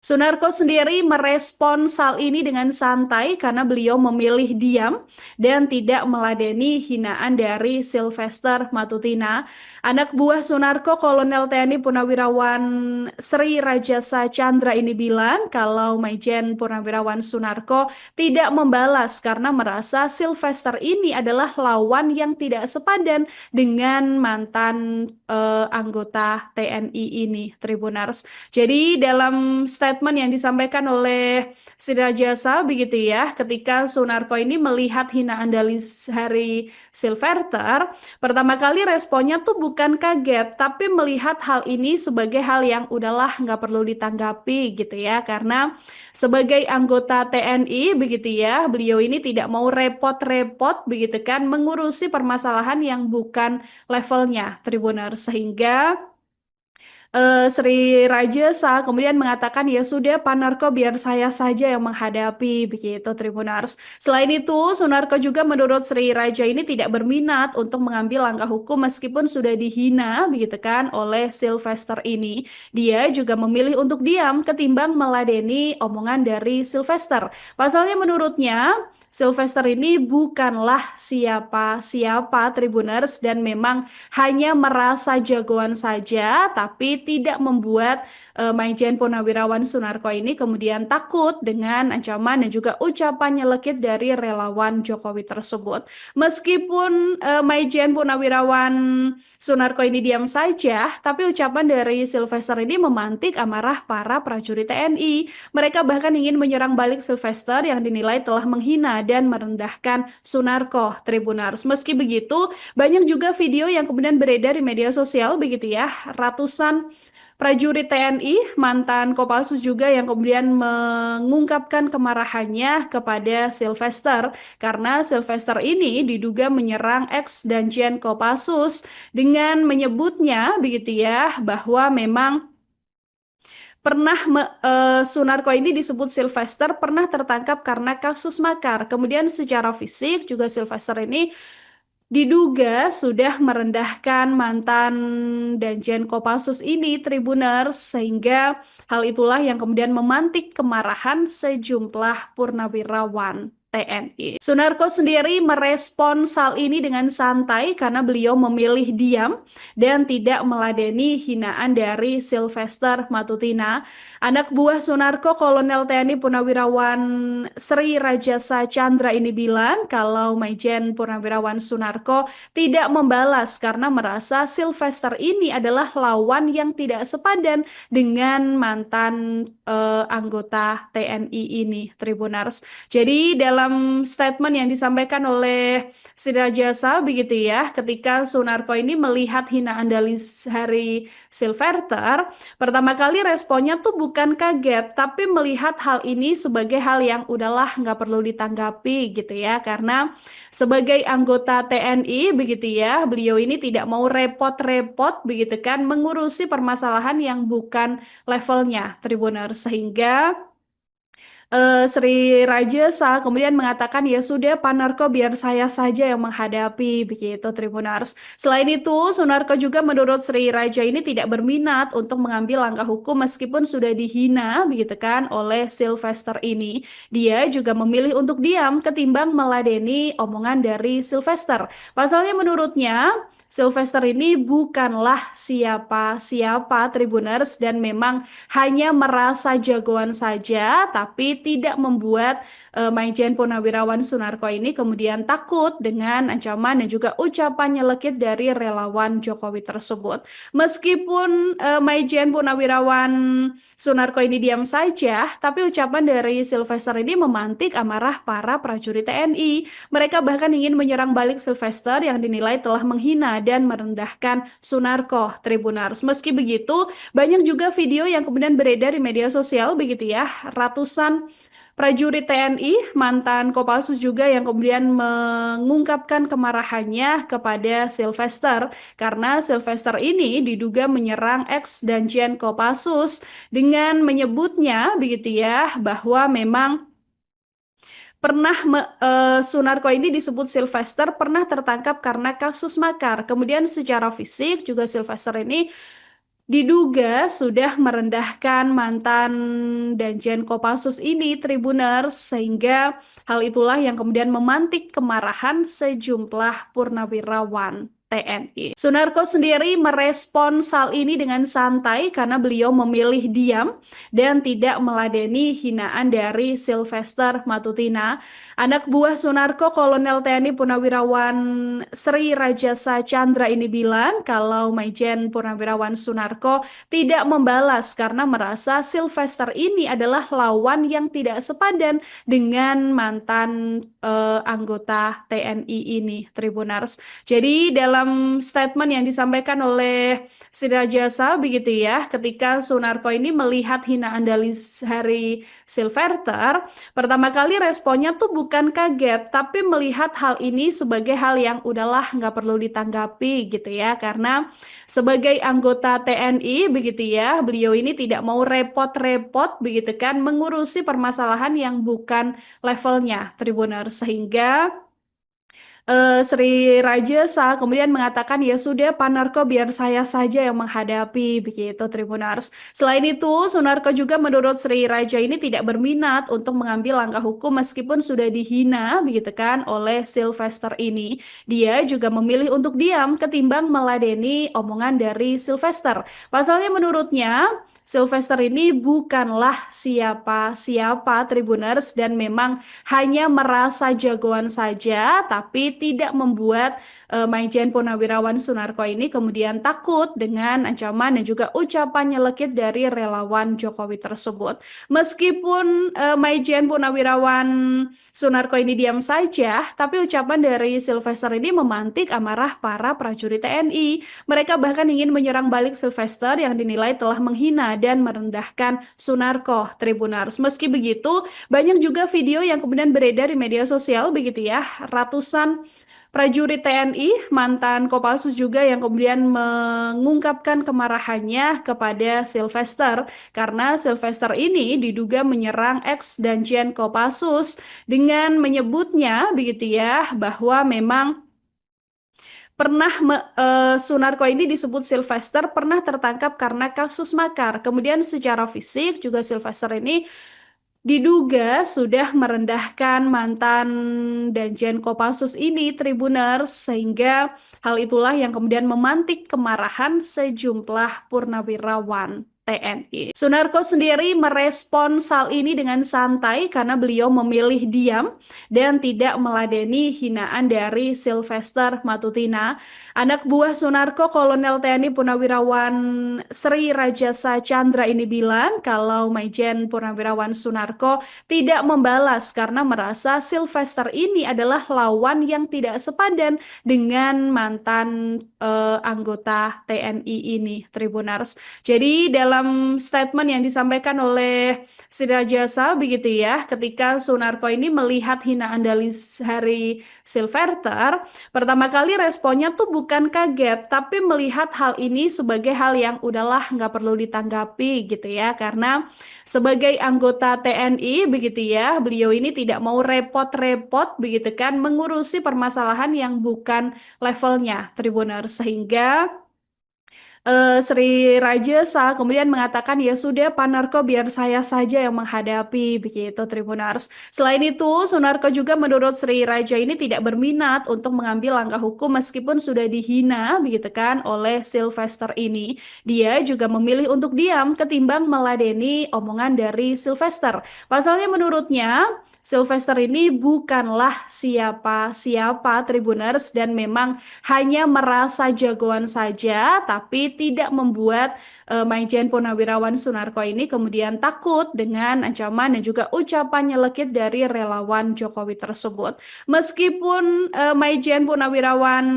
Sunarko sendiri merespons hal ini dengan santai karena beliau memilih diam dan tidak meladeni hinaan dari Sylvester Matutina. Anak buah Sunarko, Kolonel TNI Purnawirawan Sri Rajasa Chandra ini bilang kalau Maijen Purnawirawan Sunarko tidak membalas karena merasa Sylvester ini adalah lawan yang tidak sepadan dengan mantan anggota TNI ini, Tribunars. Jadi dalam statement yang disampaikan oleh Sri Jasa begitu ya, ketika Sunarko ini melihat hinaan dari Hari Silverter, pertama kali responnya tuh bukan kaget, tapi melihat hal ini sebagai hal yang udahlah nggak perlu ditanggapi gitu ya, karena sebagai anggota TNI begitu ya, beliau ini tidak mau repot-repot begitu kan mengurusi permasalahan yang bukan levelnya, Tribuners, sehingga Sri Rajasa kemudian mengatakan ya sudah Pak Narko biar saya saja yang menghadapi begitu Tribunars. Selain itu Sunarko juga menurut Sri Raja ini tidak berminat untuk mengambil langkah hukum meskipun sudah dihina begitu kan oleh Sylvester ini. Dia juga memilih untuk diam ketimbang meladeni omongan dari Sylvester. Pasalnya menurutnya Sylvester ini bukanlah siapa-siapa Tribuners dan memang hanya merasa jagoan saja, tapi tidak membuat Maijen Purnawirawan Sunarko ini kemudian takut dengan ancaman dan juga ucapan nyelekit dari relawan Jokowi tersebut. Meskipun Maijen Purnawirawan Sunarko ini diam saja, tapi ucapan dari Sylvester ini memantik amarah para prajurit TNI. Mereka bahkan ingin menyerang balik Sylvester yang dinilai telah menghina dan merendahkan Sunarko, Tribunars. Meski begitu, banyak juga video yang kemudian beredar di media sosial begitu ya. Ratusan prajurit TNI, mantan Kopassus juga yang kemudian mengungkapkan kemarahannya kepada Sylvester karena Sylvester ini diduga menyerang ex Danjen Kopassus dengan menyebutnya begitu ya bahwa memang Sunarko ini disebut Sylvester pernah tertangkap karena kasus makar. Kemudian secara fisik juga Sylvester ini diduga sudah merendahkan mantan Danjen Kopassus ini, Tribuners, sehingga hal itulah yang kemudian memantik kemarahan sejumlah purnawirawan TNI. Sunarko sendiri merespons hal ini dengan santai karena beliau memilih diam dan tidak meladeni hinaan dari Sylvester Matutina. Anak buah Sunarko, Kolonel TNI Purnawirawan Sri Rajasa Chandra ini bilang kalau Maijen Purnawirawan Sunarko tidak membalas karena merasa Sylvester ini adalah lawan yang tidak sepadan dengan mantan anggota TNI ini, Tribunars. Jadi dalam statement yang disampaikan oleh Sri Jasa begitu ya, ketika Sunarko ini melihat hinaan dari Hari Silverter, pertama kali responnya tuh bukan kaget, tapi melihat hal ini sebagai hal yang udahlah nggak perlu ditanggapi gitu ya, karena sebagai anggota TNI begitu ya, beliau ini tidak mau repot-repot begitu kan mengurusi permasalahan yang bukan levelnya, Tribuners, sehingga Sri Rajasa kemudian mengatakan ya sudah Pak Narko biar saya saja yang menghadapi begitu Tribunars. Selain itu Sunarko juga menurut Sri Raja ini tidak berminat untuk mengambil langkah hukum meskipun sudah dihina begitu kan oleh Sylvester ini. Dia juga memilih untuk diam ketimbang meladeni omongan dari Sylvester. Pasalnya menurutnya Sylvester ini bukanlah siapa-siapa Tribuners dan memang hanya merasa jagoan saja, tapi tidak membuat Maijen Purnawirawan Sunarko ini kemudian takut dengan ancaman dan juga ucapan nyelekit dari relawan Jokowi tersebut. Meskipun Maijen Purnawirawan Sunarko ini diam saja, tapi ucapan dari Sylvester ini memantik amarah para prajurit TNI. Mereka bahkan ingin menyerang balik Sylvester yang dinilai telah menghina dan merendahkan Sunarko, Tribunars. Meski begitu, banyak juga video yang kemudian beredar di media sosial begitu ya. Ratusan prajurit TNI, mantan Kopassus juga yang kemudian mengungkapkan kemarahannya kepada Sylvester karena Sylvester ini diduga menyerang ex Danjen Kopassus dengan menyebutnya begitu ya bahwa memang Sunarko ini disebut Sylvester pernah tertangkap karena kasus makar. Kemudian secara fisik juga Sylvester ini diduga sudah merendahkan mantan Danjen Kopassus ini, Tribuners, sehingga hal itulah yang kemudian memantik kemarahan sejumlah purnawirawan TNI. Sunarko sendiri merespon hal ini dengan santai karena beliau memilih diam dan tidak meladeni hinaan dari Sylvester Matutina. Anak buah Sunarko, Kolonel TNI Purnawirawan Sri Rajasa Chandra ini bilang kalau Maijen Purnawirawan Sunarko tidak membalas karena merasa Sylvester ini adalah lawan yang tidak sepadan dengan mantan anggota TNI ini, Tribunars. Jadi dalam statement yang disampaikan oleh Sri Rajasa begitu ya, ketika Sunarko ini melihat hinaan dari Hari Silverter, pertama kali responnya tuh bukan kaget, tapi melihat hal ini sebagai hal yang udahlah nggak perlu ditanggapi gitu ya. Karena sebagai anggota TNI begitu ya, beliau ini tidak mau repot-repot begitu kan mengurusi permasalahan yang bukan levelnya, Tribuner. Sehingga Sri Raja Sa kemudian mengatakan ya sudah Pak Narko biar saya saja yang menghadapi begitu Tribunars. Selain itu Sunarko juga menurut Sri Raja ini tidak berminat untuk mengambil langkah hukum meskipun sudah dihina begitu kan oleh Sylvester ini. Dia juga memilih untuk diam ketimbang meladeni omongan dari Sylvester. Pasalnya menurutnya Sylvester ini bukanlah siapa-siapa Tribuners dan memang hanya merasa jagoan saja, tapi tidak membuat Maijen Purnawirawan Sunarko ini kemudian takut dengan ancaman dan juga ucapan nyelekit dari relawan Jokowi tersebut. Meskipun Maijen Purnawirawan Sunarko ini diam saja, tapi ucapan dari Sylvester ini memantik amarah para prajurit TNI. Mereka bahkan ingin menyerang balik Sylvester yang dinilai telah menghina dan merendahkan Sunarko, Tribunars. Meski begitu, banyak juga video yang kemudian beredar di media sosial begitu ya, ratusan prajurit TNI, mantan Kopassus juga yang kemudian mengungkapkan kemarahannya kepada Sylvester karena Sylvester ini diduga menyerang ex Danjen Kopassus dengan menyebutnya begitu ya bahwa memang pernah Sunarko ini disebut Sylvester pernah tertangkap karena kasus makar. Kemudian secara fisik juga Sylvester ini diduga sudah merendahkan mantan Danjen Kopassus ini, Tribuners, sehingga hal itulah yang kemudian memantik kemarahan sejumlah purnawirawan TNI. Sunarko sendiri merespon hal ini dengan santai karena beliau memilih diam dan tidak meladeni hinaan dari Sylvester Matutina. Anak buah Sunarko, Kolonel TNI Purnawirawan Sri Rajasa Chandra ini bilang kalau Maijen Purnawirawan Sunarko tidak membalas karena merasa Sylvester ini adalah lawan yang tidak sepadan dengan mantan anggota TNI ini, Tribunars. Jadi dalam statement yang disampaikan oleh Sri Rajasa begitu ya, ketika Sunarko ini melihat hinaan dari Hari Silverter, pertama kali responnya tuh bukan kaget, tapi melihat hal ini sebagai hal yang udahlah nggak perlu ditanggapi gitu ya. Karena sebagai anggota TNI begitu ya, beliau ini tidak mau repot-repot begitu kan mengurusi permasalahan yang bukan levelnya, Tribuner. Sehingga Sri Raja Sa kemudian mengatakan ya sudah Pak Narko biar saya saja yang menghadapi begitu Tribunars. Selain itu Sunarko juga menurut Sri Raja ini tidak berminat untuk mengambil langkah hukum meskipun sudah dihina begitu kan oleh Sylvester ini. Dia juga memilih untuk diam ketimbang meladeni omongan dari Sylvester. Pasalnya menurutnya Sylvester ini bukanlah siapa-siapa Tribuners dan memang hanya merasa jagoan saja, tapi tidak membuat Maijen Purnawirawan Sunarko ini kemudian takut dengan ancaman dan juga ucapan nyelekit dari relawan Jokowi tersebut. Meskipun Maijen Purnawirawan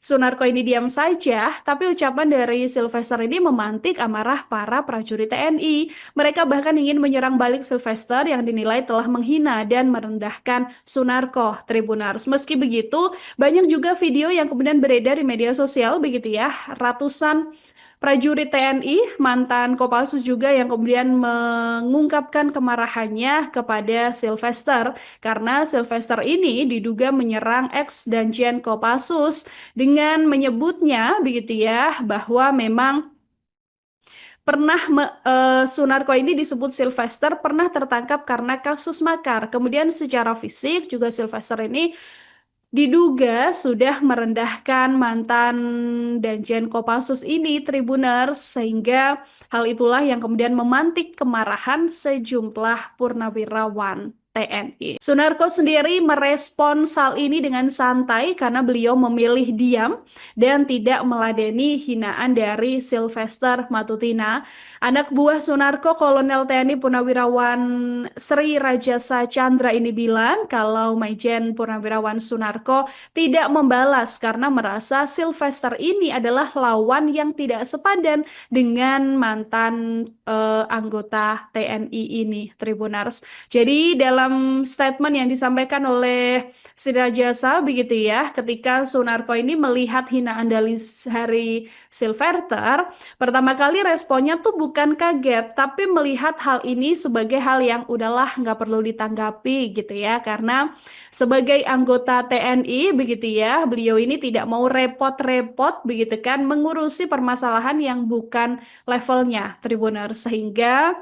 Sunarko ini diam saja, tapi ucapan dari Sylvester ini memantik amarah para prajurit TNI. Mereka bahkan ingin menyerang balik Sylvester yang dinilai telah menghina dan merendahkan Sunarko, Tribunars. Meski begitu, banyak juga video yang kemudian beredar di media sosial begitu ya, ratusan prajurit TNI, mantan Kopassus juga yang kemudian mengungkapkan kemarahannya kepada Sylvester karena Sylvester ini diduga menyerang ex Danjen Kopassus dengan menyebutnya begitu ya bahwa memang Sunarko ini disebut Sylvester pernah tertangkap karena kasus makar. Kemudian secara fisik juga Sylvester ini diduga sudah merendahkan mantan Danjen Kopassus ini, Tribuners, sehingga hal itulah yang kemudian memantik kemarahan sejumlah purnawirawan TNI. Sunarko sendiri merespon hal ini dengan santai karena beliau memilih diam dan tidak meladeni hinaan dari Sylvester Matutina. Anak buah Sunarko, Kolonel TNI Purnawirawan Sri Rajasa Chandra ini bilang kalau Maijen Purnawirawan Sunarko tidak membalas karena merasa Sylvester ini adalah lawan yang tidak sepadan dengan mantan anggota TNI ini, Tribuners. Jadi dalam statement yang disampaikan oleh Sri Rajasa begitu ya, ketika Sunarko ini melihat hinaan dari Sylvester, pertama kali responnya tuh bukan kaget, tapi melihat hal ini sebagai hal yang udahlah nggak perlu ditanggapi gitu ya, karena sebagai anggota TNI begitu ya, beliau ini tidak mau repot-repot begitu kan mengurusi permasalahan yang bukan levelnya, Tribuner, sehingga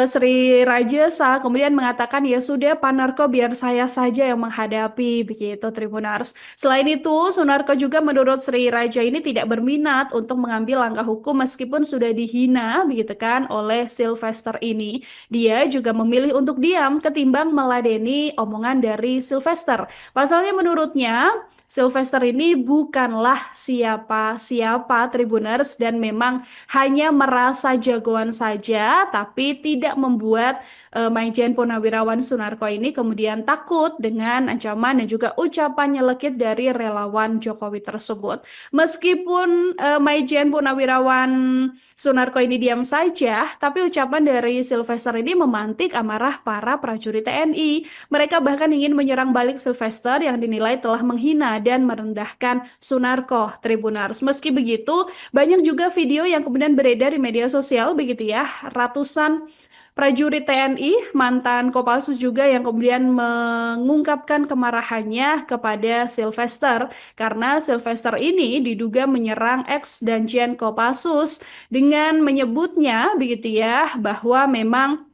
Sri Rajasa kemudian mengatakan ya sudah Pak Narko biar saya saja yang menghadapi begitu, Tribunars. Selain itu Sunarko juga menurut Sri Raja ini tidak berminat untuk mengambil langkah hukum meskipun sudah dihina begitu kan oleh Sylvester ini. Dia juga memilih untuk diam ketimbang meladeni omongan dari Sylvester. Pasalnya menurutnya Sylvester ini bukanlah siapa-siapa, Tribuners, dan memang hanya merasa jagoan saja tapi tidak membuat Maijen Purnawirawan Sunarko ini kemudian takut dengan ancaman dan juga ucapan nyelekit dari relawan Jokowi tersebut. Meskipun Maijen Purnawirawan Sunarko ini diam saja, tapi ucapan dari Sylvester ini memantik amarah para prajurit TNI. Mereka bahkan ingin menyerang balik Sylvester yang dinilai telah menghina dan merendahkan Sunarko, Tribunars. Meski begitu, banyak juga video yang kemudian beredar di media sosial begitu ya, ratusan prajurit TNI, mantan Kopassus juga yang kemudian mengungkapkan kemarahannya kepada Sylvester karena Sylvester ini diduga menyerang ex Danjen Kopassus dengan menyebutnya begitu ya bahwa memang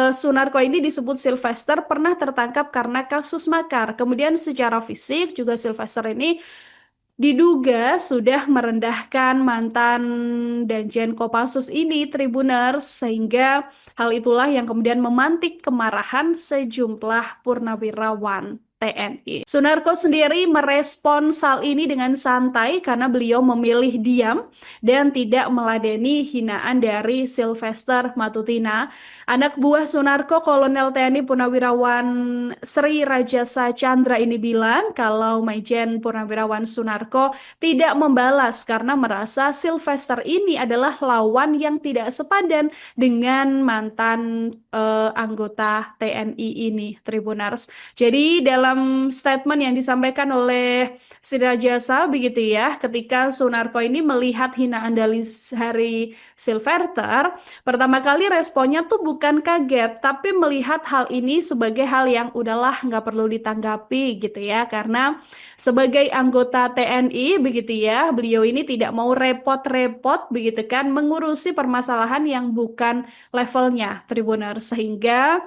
Sunarko ini disebut Sylvester pernah tertangkap karena kasus makar. Kemudian secara fisik juga Sylvester ini diduga sudah merendahkan mantan Danjen Kopassus ini, Tribuners, sehingga hal itulah yang kemudian memantik kemarahan sejumlah purnawirawan TNI. Sunarko sendiri merespon hal ini dengan santai karena beliau memilih diam dan tidak meladeni hinaan dari Sylvester Matutina. Anak buah Sunarko, Kolonel TNI Purnawirawan Sri Rajasa Chandra ini bilang kalau Maijen Purnawirawan Sunarko tidak membalas karena merasa Sylvester ini adalah lawan yang tidak sepadan dengan mantan anggota TNI ini, Tribuners. Jadi dalam statement yang disampaikan oleh Sri Rajasa begitu ya, ketika Sunarko ini melihat hinaan dari Sylvester, pertama kali responnya tuh bukan kaget, tapi melihat hal ini sebagai hal yang udahlah nggak perlu ditanggapi gitu ya, karena sebagai anggota TNI begitu ya, beliau ini tidak mau repot-repot begitu kan mengurusi permasalahan yang bukan levelnya, Tribuner, sehingga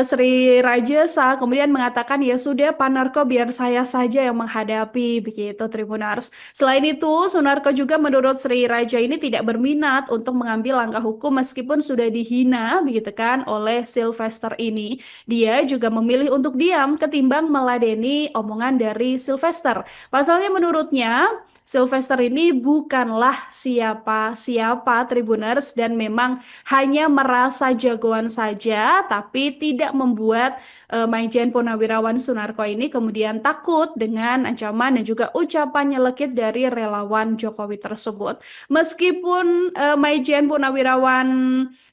Sri Rajasa kemudian mengatakan ya sudah Pak Narko biar saya saja yang menghadapi begitu, Tribunars. Selain itu Sunarko juga menurut Sri Raja ini tidak berminat untuk mengambil langkah hukum meskipun sudah dihina begitu kan oleh Sylvester ini. Dia juga memilih untuk diam ketimbang meladeni omongan dari Sylvester. Pasalnya menurutnya Sylvester ini bukanlah siapa-siapa, Tribuners, dan memang hanya merasa jagoan saja tapi tidak membuat Maijen Purnawirawan Sunarko ini kemudian takut dengan ancaman dan juga ucapan nyelekit dari relawan Jokowi tersebut. Meskipun Maijen Purnawirawan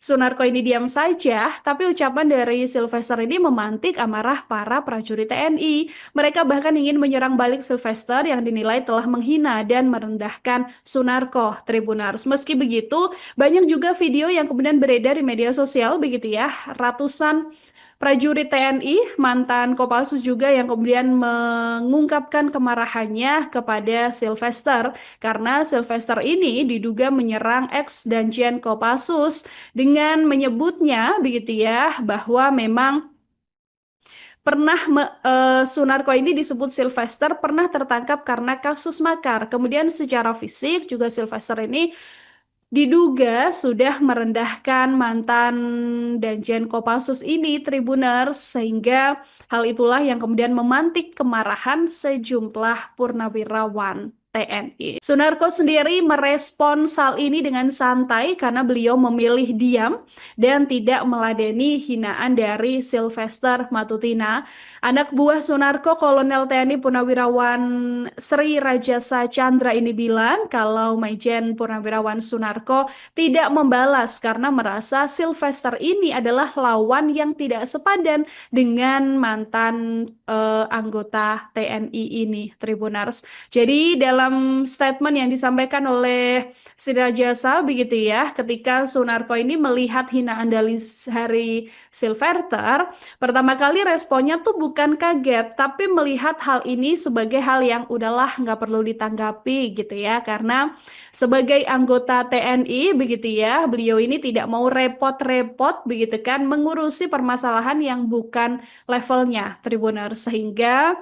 Sunarko ini diam saja, tapi ucapan dari Sylvester ini memantik amarah para prajurit TNI. Mereka bahkan ingin menyerang balik Sylvester yang dinilai telah menghina dan merendahkan Sunarko, Tribunars. Meski begitu, banyak juga video yang kemudian beredar di media sosial begitu ya, ratusan prajurit TNI, mantan Kopassus juga yang kemudian mengungkapkan kemarahannya kepada Sylvester karena Sylvester ini diduga menyerang ex Danjen Kopassus dengan menyebutnya begitu ya bahwa memang Sunarko ini disebut Sylvester pernah tertangkap karena kasus makar. Kemudian secara fisik juga Sylvester ini diduga sudah merendahkan mantan Danjen Kopassus ini, Tribuners, sehingga hal itulah yang kemudian memantik kemarahan sejumlah purnawirawan TNI. Sunarko sendiri merespons hal ini dengan santai karena beliau memilih diam dan tidak meladeni hinaan dari Sylvester Matutina. Anak buah Sunarko, Kolonel TNI Purnawirawan Sri Rajasa Chandra ini bilang kalau Maijen Purnawirawan Sunarko tidak membalas karena merasa Sylvester ini adalah lawan yang tidak sepadan dengan mantan anggota TNI ini, Tribuners. Jadi dalam statement yang disampaikan oleh Sri Rajasa begitu ya, ketika Sunarko ini melihat hinaan dari Hari Sylvester, pertama kali responnya tuh bukan kaget, tapi melihat hal ini sebagai hal yang udahlah nggak perlu ditanggapi gitu ya, karena sebagai anggota TNI begitu ya, beliau ini tidak mau repot-repot begitu kan mengurusi permasalahan yang bukan levelnya, Tribuners, sehingga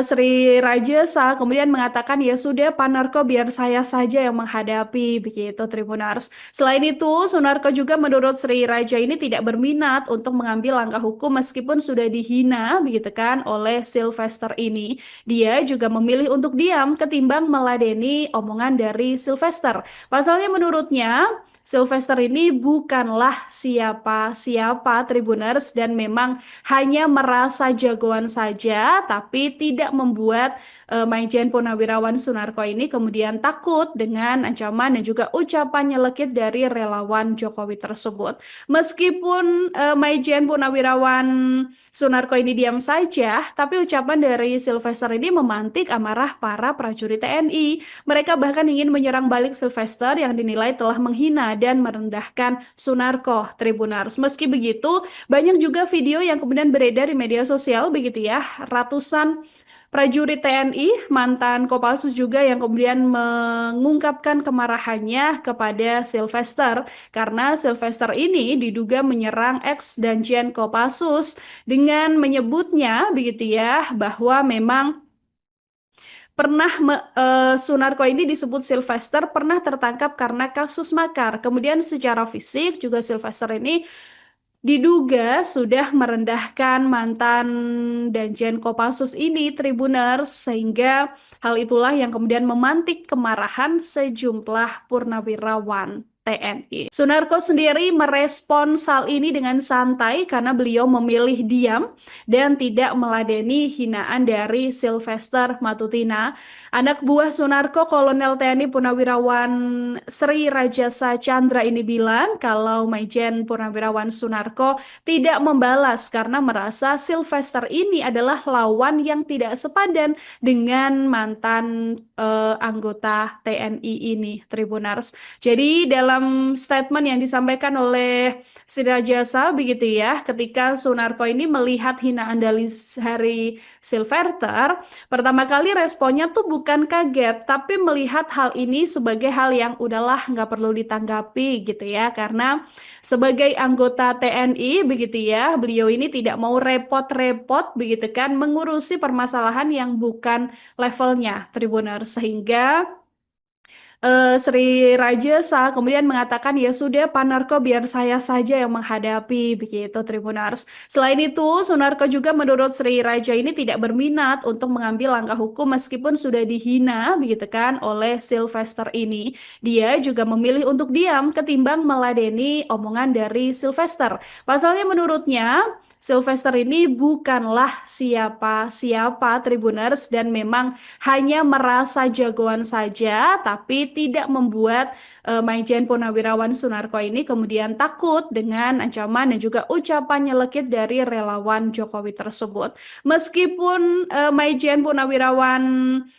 Sri Rajasa kemudian mengatakan ya sudah Pak Narko biar saya saja yang menghadapi begitu, Tribunars. Selain itu Sunarko juga menurut Sri Raja ini tidak berminat untuk mengambil langkah hukum meskipun sudah dihina begitu kan oleh Sylvester ini. Dia juga memilih untuk diam ketimbang meladeni omongan dari Sylvester. Pasalnya menurutnya Sylvester ini bukanlah siapa-siapa, Tribuners, dan memang hanya merasa jagoan saja, tapi tidak membuat Maijen Purnawirawan Sunarko ini kemudian takut dengan ancaman dan juga ucapan nyelekit dari relawan Jokowi tersebut. Meskipun Maijen Purnawirawan Sunarko ini diam saja, tapi ucapan dari Sylvester ini memantik amarah para prajurit TNI. Mereka bahkan ingin menyerang balik Sylvester yang dinilai telah menghina dan merendahkan Sunarko, Tribunars. Meski begitu, banyak juga video yang kemudian beredar di media sosial begitu ya, ratusan prajurit TNI, mantan Kopassus juga yang kemudian mengungkapkan kemarahannya kepada Sylvester karena Sylvester ini diduga menyerang ex Danjen Kopassus dengan menyebutnya begitu ya bahwa memang Sunarko ini disebut Sylvester pernah tertangkap karena kasus makar. Kemudian secara fisik juga Sylvester ini diduga sudah merendahkan mantan Danjen Kopassus ini, Tribuners, sehingga hal itulah yang kemudian memantik kemarahan sejumlah purnawirawan TNI. Sunarko sendiri merespons hal ini dengan santai karena beliau memilih diam dan tidak meladeni hinaan dari Sylvester Matutina. Anak buah Sunarko, Kolonel TNI Purnawirawan Sri Rajasa Chandra ini bilang kalau Maijen Purnawirawan Sunarko tidak membalas karena merasa Sylvester ini adalah lawan yang tidak sepadan dengan mantan anggota TNI ini, Tribunars. Jadi dalam statement yang disampaikan oleh Sri Rajasa begitu ya, ketika Sunarko ini melihat hinaan dari Hari Sylvester, pertama kali responnya tuh bukan kaget, tapi melihat hal ini sebagai hal yang udahlah nggak perlu ditanggapi gitu ya, karena sebagai anggota TNI begitu ya, beliau ini tidak mau repot-repot begitu kan mengurusi permasalahan yang bukan levelnya, Tribuners, sehingga Sri Rajasa kemudian mengatakan ya sudah Pak Narko biar saya saja yang menghadapi begitu, Tribunars. Selain itu Sunarko juga menurut Sri Raja ini tidak berminat untuk mengambil langkah hukum meskipun sudah dihina begitu kan oleh Sylvester ini. Dia juga memilih untuk diam ketimbang meladeni omongan dari Sylvester. Pasalnya menurutnya Sylvester ini bukanlah siapa-siapa Tribuners dan memang hanya merasa jagoan saja, tapi tidak membuat Maijen Purnawirawan Sunarko ini kemudian takut dengan ancaman dan juga ucapan nyelekit dari relawan Jokowi tersebut. Meskipun Maijen Purnawirawan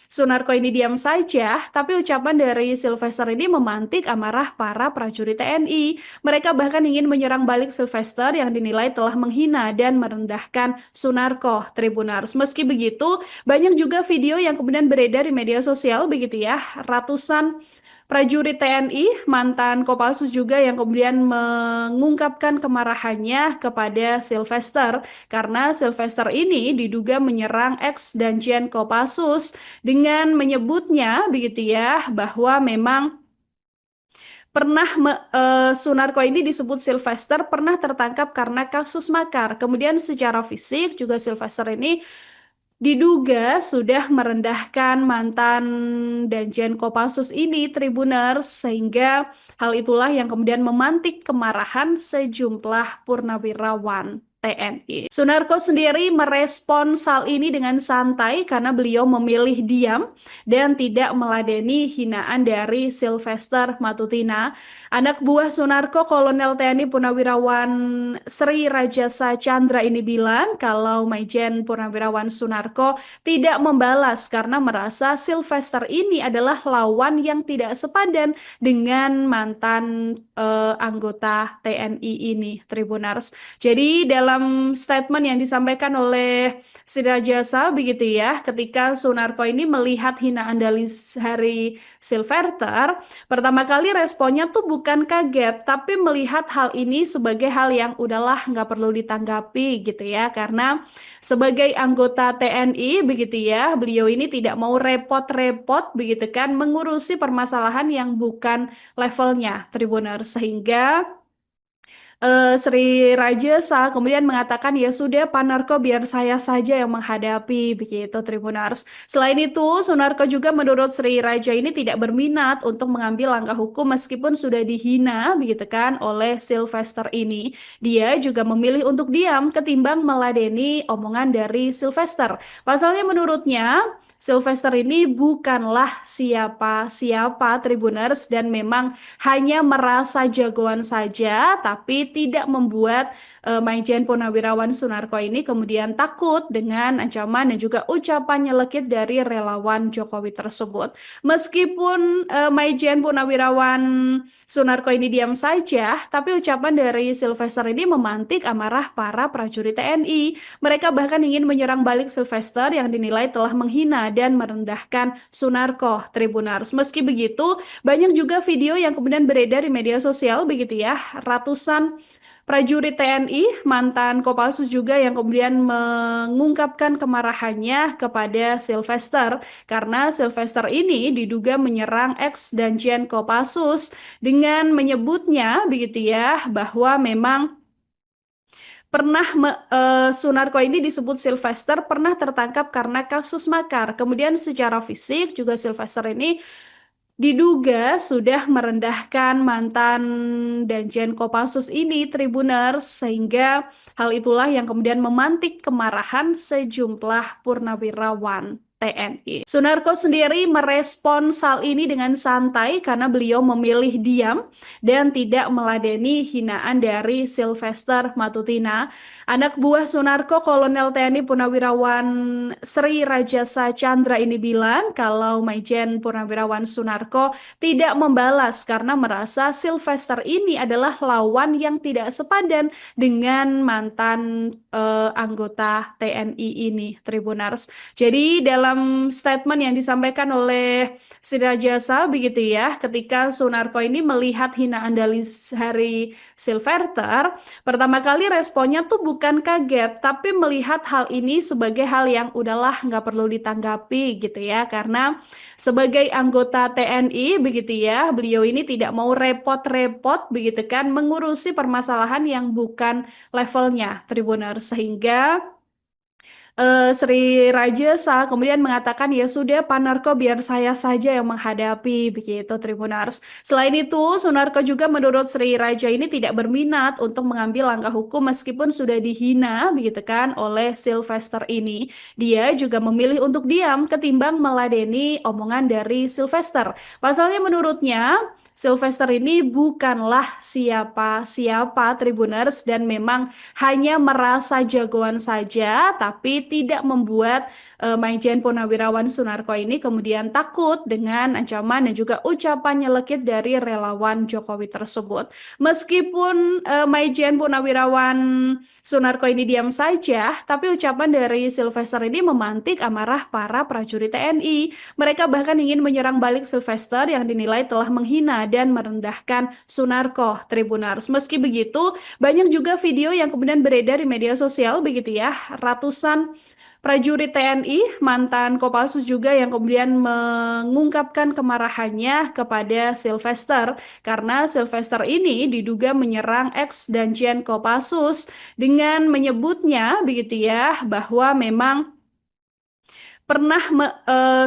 Sunarko ini diam saja, tapi ucapan dari Sylvester ini memantik amarah para prajurit TNI. Mereka bahkan ingin menyerang balik Sylvester yang dinilai telah menghina dan merendahkan Sunarko Tribuners. Meski begitu, banyak juga video yang kemudian beredar di media sosial begitu ya. Ratusan prajurit TNI, mantan Kopassus juga yang kemudian mengungkapkan kemarahannya kepada Sylvester karena Sylvester ini diduga menyerang ex Danjen Kopassus dengan menyebutnya begitu ya bahwa memang Sunarko ini disebut Sylvester pernah tertangkap karena kasus makar. Kemudian secara fisik juga Sylvester ini diduga sudah merendahkan mantan Danjen Kopassus ini, Tribuners, sehingga hal itulah yang kemudian memantik kemarahan sejumlah purnawirawan TNI. Sunarko sendiri merespon hal ini dengan santai karena beliau memilih diam dan tidak meladeni hinaan dari Sylvester Matutina. Anak buah Sunarko, Kolonel TNI Purnawirawan Sri Rajasa Chandra ini bilang kalau Maijen Purnawirawan Sunarko tidak membalas karena merasa Sylvester ini adalah lawan yang tidak sepadan dengan mantan anggota TNI ini, Tribuners. Jadi dalam statement yang disampaikan oleh Sri Rajasa begitu ya, ketika Sunarko ini melihat hinaan dari Sylvester, pertama kali responnya tuh bukan kaget, tapi melihat hal ini sebagai hal yang udahlah nggak perlu ditanggapi gitu ya, karena sebagai anggota TNI begitu ya, beliau ini tidak mau repot-repot begitu kan mengurusi permasalahan yang bukan levelnya, Tribuners, sehingga Sri Rajasa kemudian mengatakan ya sudah Pak Narko biar saya saja yang menghadapi begitu Tribunars. Selain itu Sunarko juga menurut Sri Raja ini tidak berminat untuk mengambil langkah hukum meskipun sudah dihina begitu kan oleh Sylvester ini. Dia juga memilih untuk diam ketimbang meladeni omongan dari Sylvester. Pasalnya menurutnya Sylvester ini bukanlah siapa-siapa Tribuners dan memang hanya merasa jagoan saja, tapi tidak membuat Maijen Purnawirawan Sunarko ini kemudian takut dengan ancaman dan juga ucapan nyelekit dari relawan Jokowi tersebut. Meskipun Maijen Purnawirawan Sunarko ini diam saja, tapi ucapan dari Sylvester ini memantik amarah para prajurit TNI. Mereka bahkan ingin menyerang balik Sylvester yang dinilai telah menghina dan merendahkan Sunarko Tribuners. Meski begitu, banyak juga video yang kemudian beredar di media sosial begitu ya. Ratusan prajurit TNI, mantan Kopassus juga yang kemudian mengungkapkan kemarahannya kepada Sylvester karena Sylvester ini diduga menyerang ex Danjen Kopassus dengan menyebutnya begitu ya bahwa memang Sunarko ini disebut Sylvester pernah tertangkap karena kasus makar. Kemudian secara fisik juga Sylvester ini diduga sudah merendahkan mantan Danjen Kopassus ini, Tribuners, sehingga hal itulah yang kemudian memantik kemarahan sejumlah purnawirawan TNI. Sunarko sendiri merespon hal ini dengan santai karena beliau memilih diam dan tidak meladeni hinaan dari Sylvester Matutina. Anak buah Sunarko, Kolonel TNI Purnawirawan Sri Rajasa Chandra ini bilang kalau Maijen Purnawirawan Sunarko tidak membalas karena merasa Sylvester ini adalah lawan yang tidak sepadan dengan mantan anggota TNI ini, Tribuners. Jadi dalam statement yang disampaikan oleh Sri Rajasa begitu ya, ketika Sunarko ini melihat hinaan dari Sylvester, pertama kali responnya tuh bukan kaget, tapi melihat hal ini sebagai hal yang udahlah nggak perlu ditanggapi gitu ya, karena sebagai anggota TNI begitu ya, beliau ini tidak mau repot-repot begitu kan mengurusi permasalahan yang bukan levelnya, Tribuners, sehingga Sri Rajasa kemudian mengatakan ya sudah Pak Narko biar saya saja yang menghadapi begitu Tribunars. Selain itu Sunarko juga menurut Sri Raja ini tidak berminat untuk mengambil langkah hukum meskipun sudah dihina begitu kan oleh Sylvester ini. Dia juga memilih untuk diam ketimbang meladeni omongan dari Sylvester. Pasalnya menurutnya Sylvester ini bukanlah siapa-siapa Tribuners dan memang hanya merasa jagoan saja, tapi tidak membuat Maijen Purnawirawan Sunarko ini kemudian takut dengan ancaman dan juga ucapan nyelekit dari relawan Jokowi tersebut. Meskipun Maijen Purnawirawan Sunarko ini diam saja, tapi ucapan dari Sylvester ini memantik amarah para prajurit TNI. Mereka bahkan ingin menyerang balik Sylvester yang dinilai telah menghina dan merendahkan Sunarko Tribunars. Meski begitu, banyak juga video yang kemudian beredar di media sosial begitu ya. Ratusan prajurit TNI, mantan Kopassus juga yang kemudian mengungkapkan kemarahannya kepada Sylvester karena Sylvester ini diduga menyerang ex Danjen Kopassus dengan menyebutnya begitu ya bahwa memang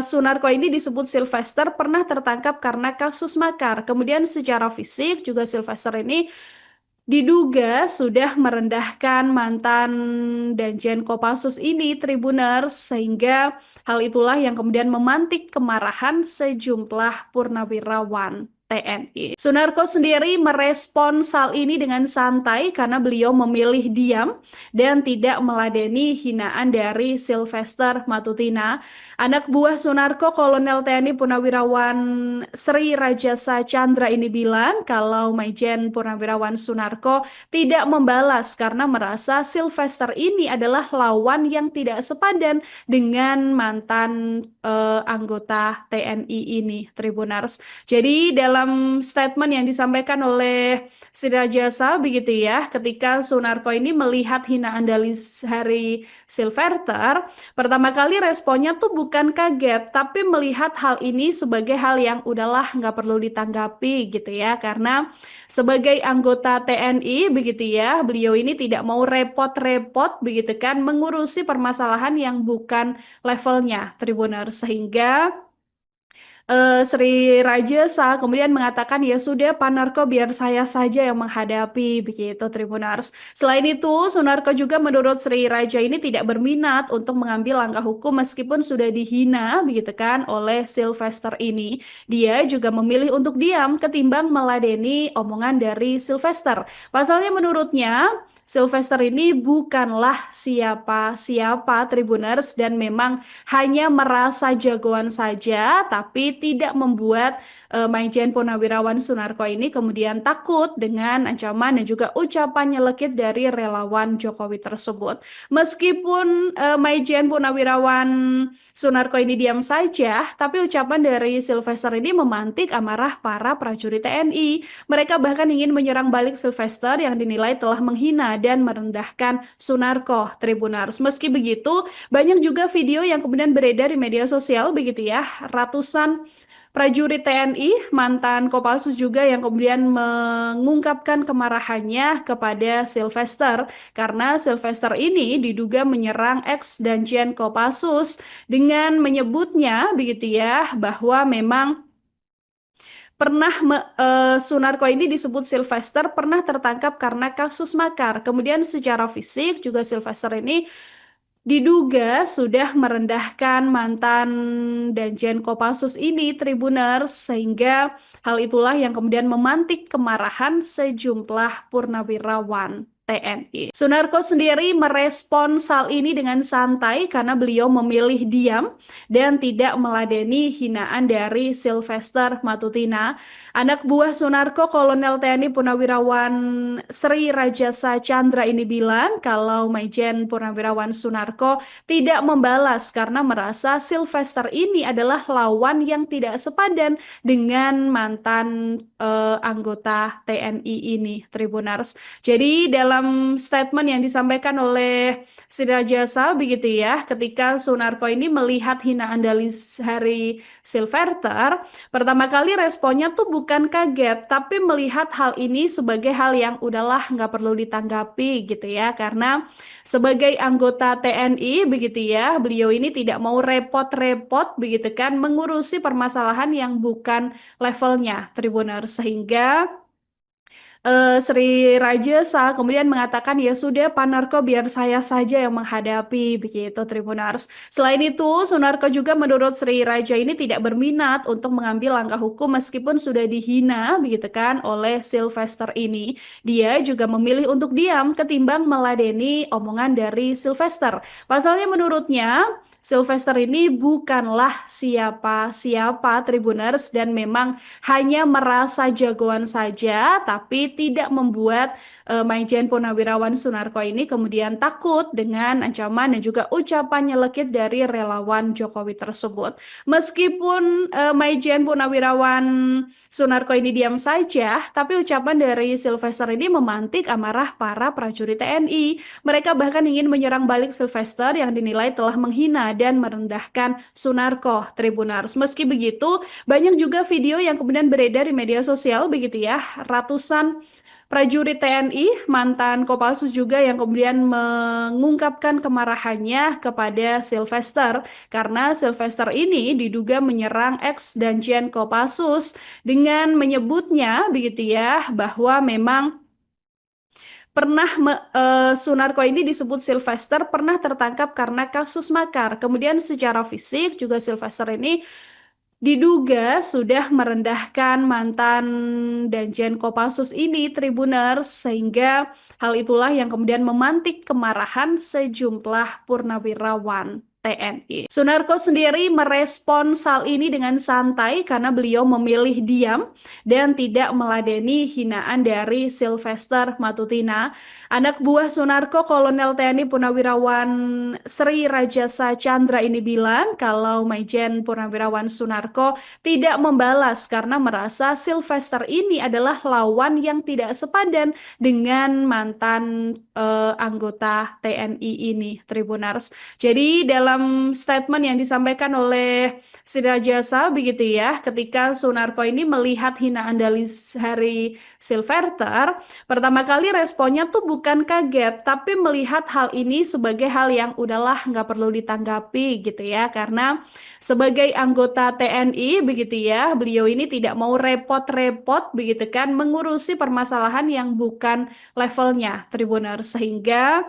Sunarko ini disebut Sylvester pernah tertangkap karena kasus makar. Kemudian secara fisik juga Sylvester ini diduga sudah merendahkan mantan Danjen Kopassus ini Tribuners sehingga hal itulah yang kemudian memantik kemarahan sejumlah purnawirawan TNI. Sunarko sendiri merespon hal ini dengan santai karena beliau memilih diam dan tidak meladeni hinaan dari Sylvester Matutina. Anak buah Sunarko Kolonel TNI Purnawirawan Sri Rajasa Chandra ini bilang kalau Maijen Purnawirawan Sunarko tidak membalas karena merasa Sylvester ini adalah lawan yang tidak sepadan dengan mantan anggota TNI ini, Tribunars. Jadi dalam statement yang disampaikan oleh Sri Rajasa begitu ya, ketika Sunarko ini melihat hinaan dari Sylvester, pertama kali responnya tuh bukan kaget, tapi melihat hal ini sebagai hal yang udahlah nggak perlu ditanggapi gitu ya, karena sebagai anggota TNI begitu ya, beliau ini tidak mau repot-repot begitu kan mengurusi permasalahan yang bukan levelnya Tribuners sehingga Sri Rajasa kemudian mengatakan ya sudah Pak Narko biar saya saja yang menghadapi begitu Tribunars. Selain itu Sunarko juga menurut Sri Raja ini tidak berminat untuk mengambil langkah hukum meskipun sudah dihina begitu kan oleh Sylvester ini. Dia juga memilih untuk diam ketimbang meladeni omongan dari Sylvester. Pasalnya menurutnya Sylvester ini bukanlah siapa-siapa Tribuners dan memang hanya merasa jagoan saja, tapi tidak membuat Maijen Purnawirawan Sunarko ini kemudian takut dengan ancaman dan juga ucapan nyelekit dari relawan Jokowi tersebut. Meskipun Maijen Purnawirawan Sunarko ini diam saja, tapi ucapan dari Sylvester ini memantik amarah para prajurit TNI. Mereka bahkan ingin menyerang balik Sylvester yang dinilai telah menghina dan merendahkan Sunarko Tribunars. Meski begitu, banyak juga video yang kemudian beredar di media sosial begitu ya. Ratusan prajurit TNI, mantan Kopassus juga yang kemudian mengungkapkan kemarahannya kepada Sylvester karena Sylvester ini diduga menyerang ex Danjen Kopassus dengan menyebutnya begitu ya bahwa memang Sunarko ini disebut Sylvester pernah tertangkap karena kasus makar. Kemudian secara fisik juga Sylvester ini diduga sudah merendahkan mantan Danjen Kopassus ini Tribuners sehingga hal itulah yang kemudian memantik kemarahan sejumlah purnawirawan TNI. Sunarko sendiri merespon hal ini dengan santai karena beliau memilih diam dan tidak meladeni hinaan dari Sylvester Matutina. Anak buah Sunarko Kolonel TNI Purnawirawan Sri Rajasa Chandra ini bilang kalau Maijen Purnawirawan Sunarko tidak membalas karena merasa Sylvester ini adalah lawan yang tidak sepadan dengan mantan anggota TNI ini, Tribunars. Jadi dalam dalam statement yang disampaikan oleh Sri Rajasa begitu ya, ketika Sunarko ini melihat hinaan dari Hari Silverter, pertama kali responnya tuh bukan kaget, tapi melihat hal ini sebagai hal yang udahlah nggak perlu ditanggapi gitu ya, karena sebagai anggota TNI begitu ya, beliau ini tidak mau repot-repot begitu kan mengurusi permasalahan yang bukan levelnya Tribuners, sehingga Sri Rajasa kemudian mengatakan ya sudah Pak Narko biar saya saja yang menghadapi begitu Tribunars. Selain itu Sunarko juga menurut Sri Raja ini tidak berminat untuk mengambil langkah hukum meskipun sudah dihina begitu kan oleh Sylvester ini. Dia juga memilih untuk diam ketimbang meladeni omongan dari Sylvester. Pasalnya menurutnya Sylvester ini bukanlah siapa-siapa Tribuners dan memang hanya merasa jagoan saja, tapi tidak membuat Maijen Purnawirawan Sunarko ini kemudian takut dengan ancaman dan juga ucapan nyelekit dari relawan Jokowi tersebut. Meskipun Maijen Purnawirawan Sunarko ini diam saja, tapi ucapan dari Sylvester ini memantik amarah para prajurit TNI. Mereka bahkan ingin menyerang balik Sylvester yang dinilai telah menghina dan merendahkan Sunarko Tribunars. Meski begitu, banyak juga video yang kemudian beredar di media sosial begitu ya, ratusan prajurit TNI, mantan Kopassus juga yang kemudian mengungkapkan kemarahannya kepada Sylvester karena Sylvester ini diduga menyerang ex Danjen Kopassus dengan menyebutnya begitu ya bahwa memang Sunarko ini disebut Sylvester pernah tertangkap karena kasus makar. Kemudian secara fisik juga Sylvester ini diduga sudah merendahkan mantan Danjen Kopassus ini Tribuners, sehingga hal itulah yang kemudian memantik kemarahan sejumlah purnawirawan TNI. Sunarko sendiri merespon hal ini dengan santai karena beliau memilih diam dan tidak meladeni hinaan dari Sylvester Matutina. Anak buah Sunarko, Kolonel TNI Purnawirawan Sri Rajasa Chandra ini bilang kalau Maijen Purnawirawan Sunarko tidak membalas karena merasa Sylvester ini adalah lawan yang tidak sepadan dengan mantan anggota TNI ini, Tribunars. Jadi dalam statement yang disampaikan oleh Sri Rajasa begitu ya, ketika Sunarko ini melihat hinaan dari Hari Silverter, pertama kali responnya tuh bukan kaget, tapi melihat hal ini sebagai hal yang udahlah nggak perlu ditanggapi gitu ya, karena sebagai anggota TNI begitu ya, beliau ini tidak mau repot-repot begitu kan mengurusi permasalahan yang bukan levelnya Tribuners, sehingga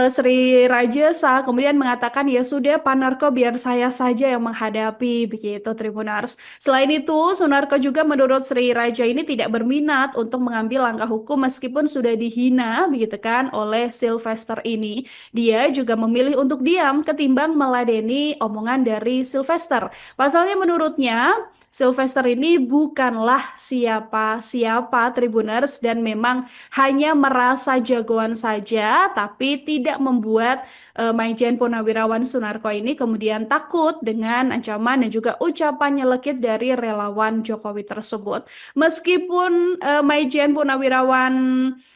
Sri Rajasa kemudian mengatakan ya sudah Pak Narko biar saya saja yang menghadapi begitu Tribunars. Selain itu Sunarko juga menurut Sri Raja ini tidak berminat untuk mengambil langkah hukum meskipun sudah dihina begitu kan oleh Sylvester ini. Dia juga memilih untuk diam ketimbang meladeni omongan dari Sylvester. Pasalnya menurutnya Sylvester ini bukanlah siapa-siapa Tribuners dan memang hanya merasa jagoan saja, tapi tidak membuat Maijen Purnawirawan Sunarko ini kemudian takut dengan ancaman dan juga ucapan nyelekit dari relawan Jokowi tersebut. Meskipun Maijen Purnawirawan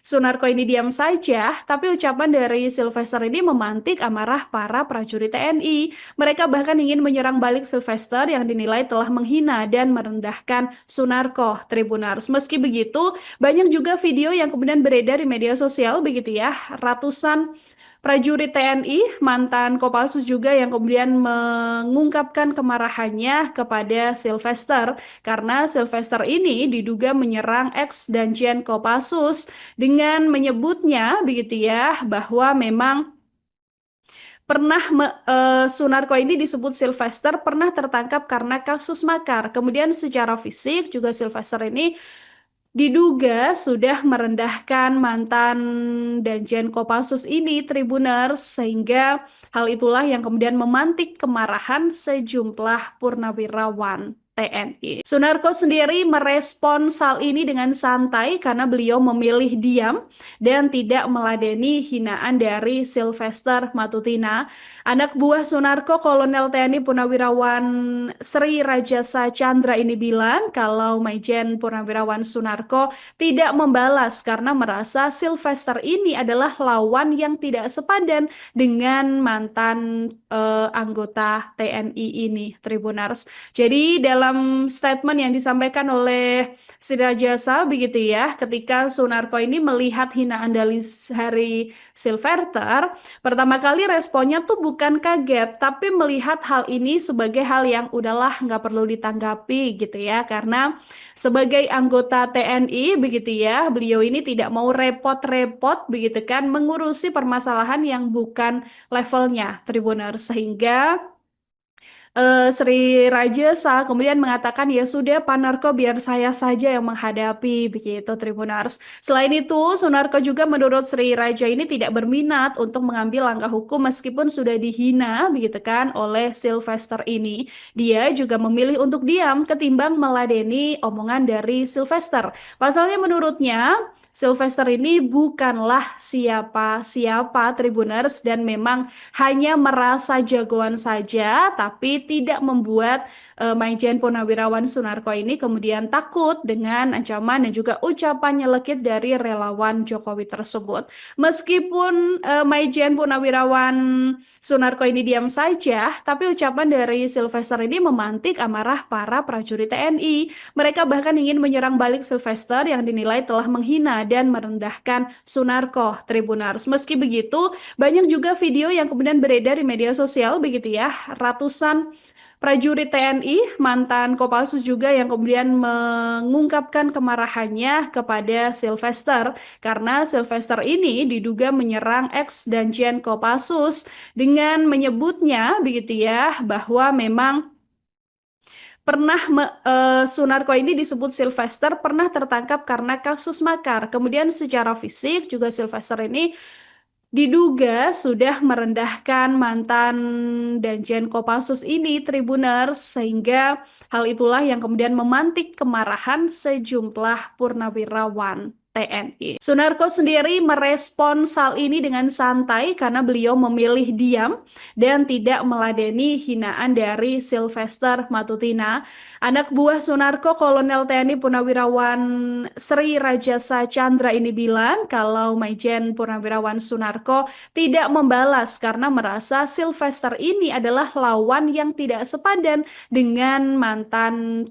Sunarko ini diam saja, tapi ucapan dari Sylvester ini memantik amarah para prajurit TNI. Mereka bahkan ingin menyerang balik Sylvester yang dinilai telah menghina dan merendahkan Sunarko Tribunars. Meski begitu, banyak juga video yang kemudian beredar di media sosial begitu ya, ratusan prajurit TNI, mantan Kopassus juga yang kemudian mengungkapkan kemarahannya kepada Sylvester karena Sylvester ini diduga menyerang ex Danjen Kopassus dengan menyebutnya begitu ya bahwa memang Sunarko ini disebut Sylvester pernah tertangkap karena kasus makar. Kemudian secara fisik juga Sylvester ini diduga sudah merendahkan mantan Danjen Kopassus ini Tribuners, sehingga hal itulah yang kemudian memantik kemarahan sejumlah purnawirawan TNI. Sunarko sendiri merespon hal ini dengan santai karena beliau memilih diam dan tidak meladeni hinaan dari Sylvester Matutina. Anak buah Sunarko, Kolonel TNI Purnawirawan Sri Rajasa Chandra ini bilang kalau Maijen Purnawirawan Sunarko tidak membalas karena merasa Sylvester ini adalah lawan yang tidak sepadan dengan mantan anggota TNI ini, Tribunars. Jadi dalam statement yang disampaikan oleh Sri Rajasa begitu ya, ketika Sunarko ini melihat hinaan dari Hari Silverter, pertama kali responnya tuh bukan kaget, tapi melihat hal ini sebagai hal yang udahlah nggak perlu ditanggapi gitu ya, karena sebagai anggota TNI begitu ya, beliau ini tidak mau repot-repot begitu kan mengurusi permasalahan yang bukan levelnya, Tribuners, sehingga Sri Rajasa kemudian mengatakan ya sudah Pak Narko biar saya saja yang menghadapi begitu, Tribunars. Selain itu Sunarko juga menurut Sri Raja ini tidak berminat untuk mengambil langkah hukum meskipun sudah dihina begitu kan oleh Sylvester ini. Dia juga memilih untuk diam ketimbang meladeni omongan dari Sylvester. Pasalnya menurutnya Sylvester ini bukanlah siapa-siapa, Tribuners, dan memang hanya merasa jagoan saja tapi tidak membuat Maijen Purnawirawan Sunarko ini kemudian takut dengan ancaman dan juga ucapan nyelekit dari relawan Jokowi tersebut. Meskipun Maijen Purnawirawan Sunarko ini diam saja, tapi ucapan dari Sylvester ini memantik amarah para prajurit TNI. Mereka bahkan ingin menyerang balik Sylvester yang dinilai telah menghina dan merendahkan Sunarko, Tribunars. Meski begitu, banyak juga video yang kemudian beredar di media sosial begitu ya, ratusan prajurit TNI, mantan Kopassus juga yang kemudian mengungkapkan kemarahannya kepada Sylvester karena Sylvester ini diduga menyerang ex Danjen Kopassus dengan menyebutnya begitu ya bahwa memang pernah Sunarko ini disebut Sylvester pernah tertangkap karena kasus makar. Kemudian secara fisik juga Sylvester ini diduga sudah merendahkan mantan Danjen Kopassus ini, Tribuners, sehingga hal itulah yang kemudian memantik kemarahan sejumlah purnawirawan TNI. Sunarko sendiri merespon hal ini dengan santai karena beliau memilih diam dan tidak meladeni hinaan dari Sylvester Matutina. Anak buah Sunarko, Kolonel TNI Purnawirawan Sri Rajasa Chandra ini bilang kalau Maijen Purnawirawan Sunarko tidak membalas karena merasa Sylvester ini adalah lawan yang tidak sepadan dengan mantan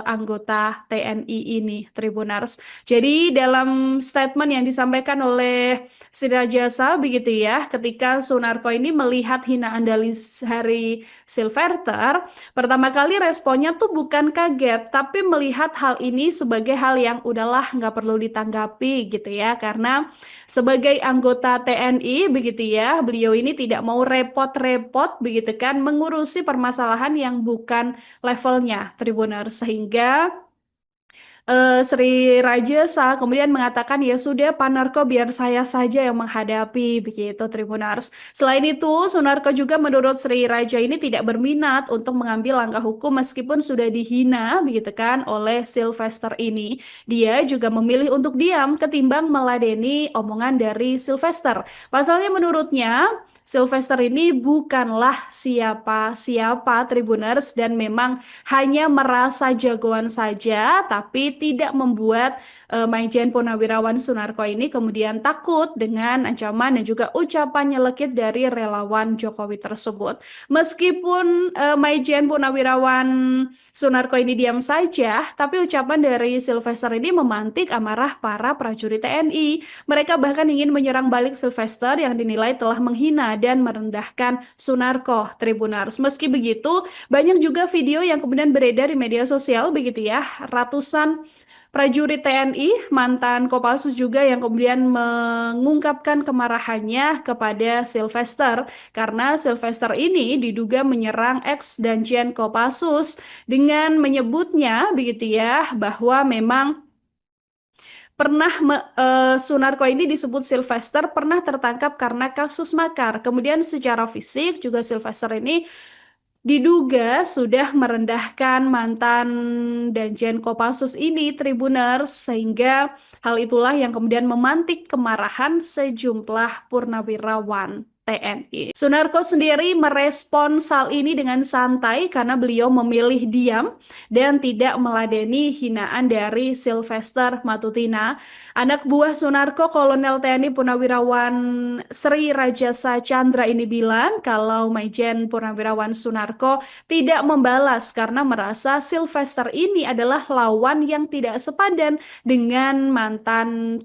anggota TNI ini, Tribunars. Jadi dalam statement yang disampaikan oleh Sri Rajasa begitu ya, ketika Sunarko ini melihat hinaan dari Hari Silverter, pertama kali responnya tuh bukan kaget, tapi melihat hal ini sebagai hal yang udahlah nggak perlu ditanggapi gitu ya, karena sebagai anggota TNI begitu ya, beliau ini tidak mau repot-repot begitu kan mengurusi permasalahan yang bukan levelnya, Tribuners, sehingga Sri Rajasa kemudian mengatakan ya sudah Pak Narko biar saya saja yang menghadapi begitu, Tribunars. Selain itu Sunarko juga menurut Sri Raja ini tidak berminat untuk mengambil langkah hukum meskipun sudah dihina begitu kan oleh Sylvester ini. Dia juga memilih untuk diam ketimbang meladeni omongan dari Sylvester. Pasalnya menurutnya Sylvester ini bukanlah siapa-siapa, Tribuners, dan memang hanya merasa jagoan saja tapi tidak membuat Maijen Purnawirawan Sunarko ini kemudian takut dengan ancaman dan juga ucapan nyelekit dari relawan Jokowi tersebut. Meskipun Maijen Purnawirawan Sunarko ini diam saja, tapi ucapan dari Sylvester ini memantik amarah para prajurit TNI. Mereka bahkan ingin menyerang balik Sylvester yang dinilai telah menghina dan merendahkan Sunarko, Tribunars. Meski begitu, banyak juga video yang kemudian beredar di media sosial begitu ya, ratusan prajurit TNI, mantan Kopassus juga yang kemudian mengungkapkan kemarahannya kepada Sylvester karena Sylvester ini diduga menyerang ex Danjen Kopassus dengan menyebutnya begitu ya bahwa memang pernah Sunarko ini disebut Sylvester pernah tertangkap karena kasus makar. Kemudian secara fisik juga Sylvester ini diduga sudah merendahkan mantan Danjen Kopassus ini, Tribuners, sehingga hal itulah yang kemudian memantik kemarahan sejumlah purnawirawan TNI. Sunarko sendiri merespon hal ini dengan santai karena beliau memilih diam dan tidak meladeni hinaan dari Sylvester Matutina. Anak buah Sunarko, Kolonel TNI Purnawirawan Sri Rajasa Chandra ini bilang kalau Maijen Purnawirawan Sunarko tidak membalas karena merasa Sylvester ini adalah lawan yang tidak sepadan dengan mantan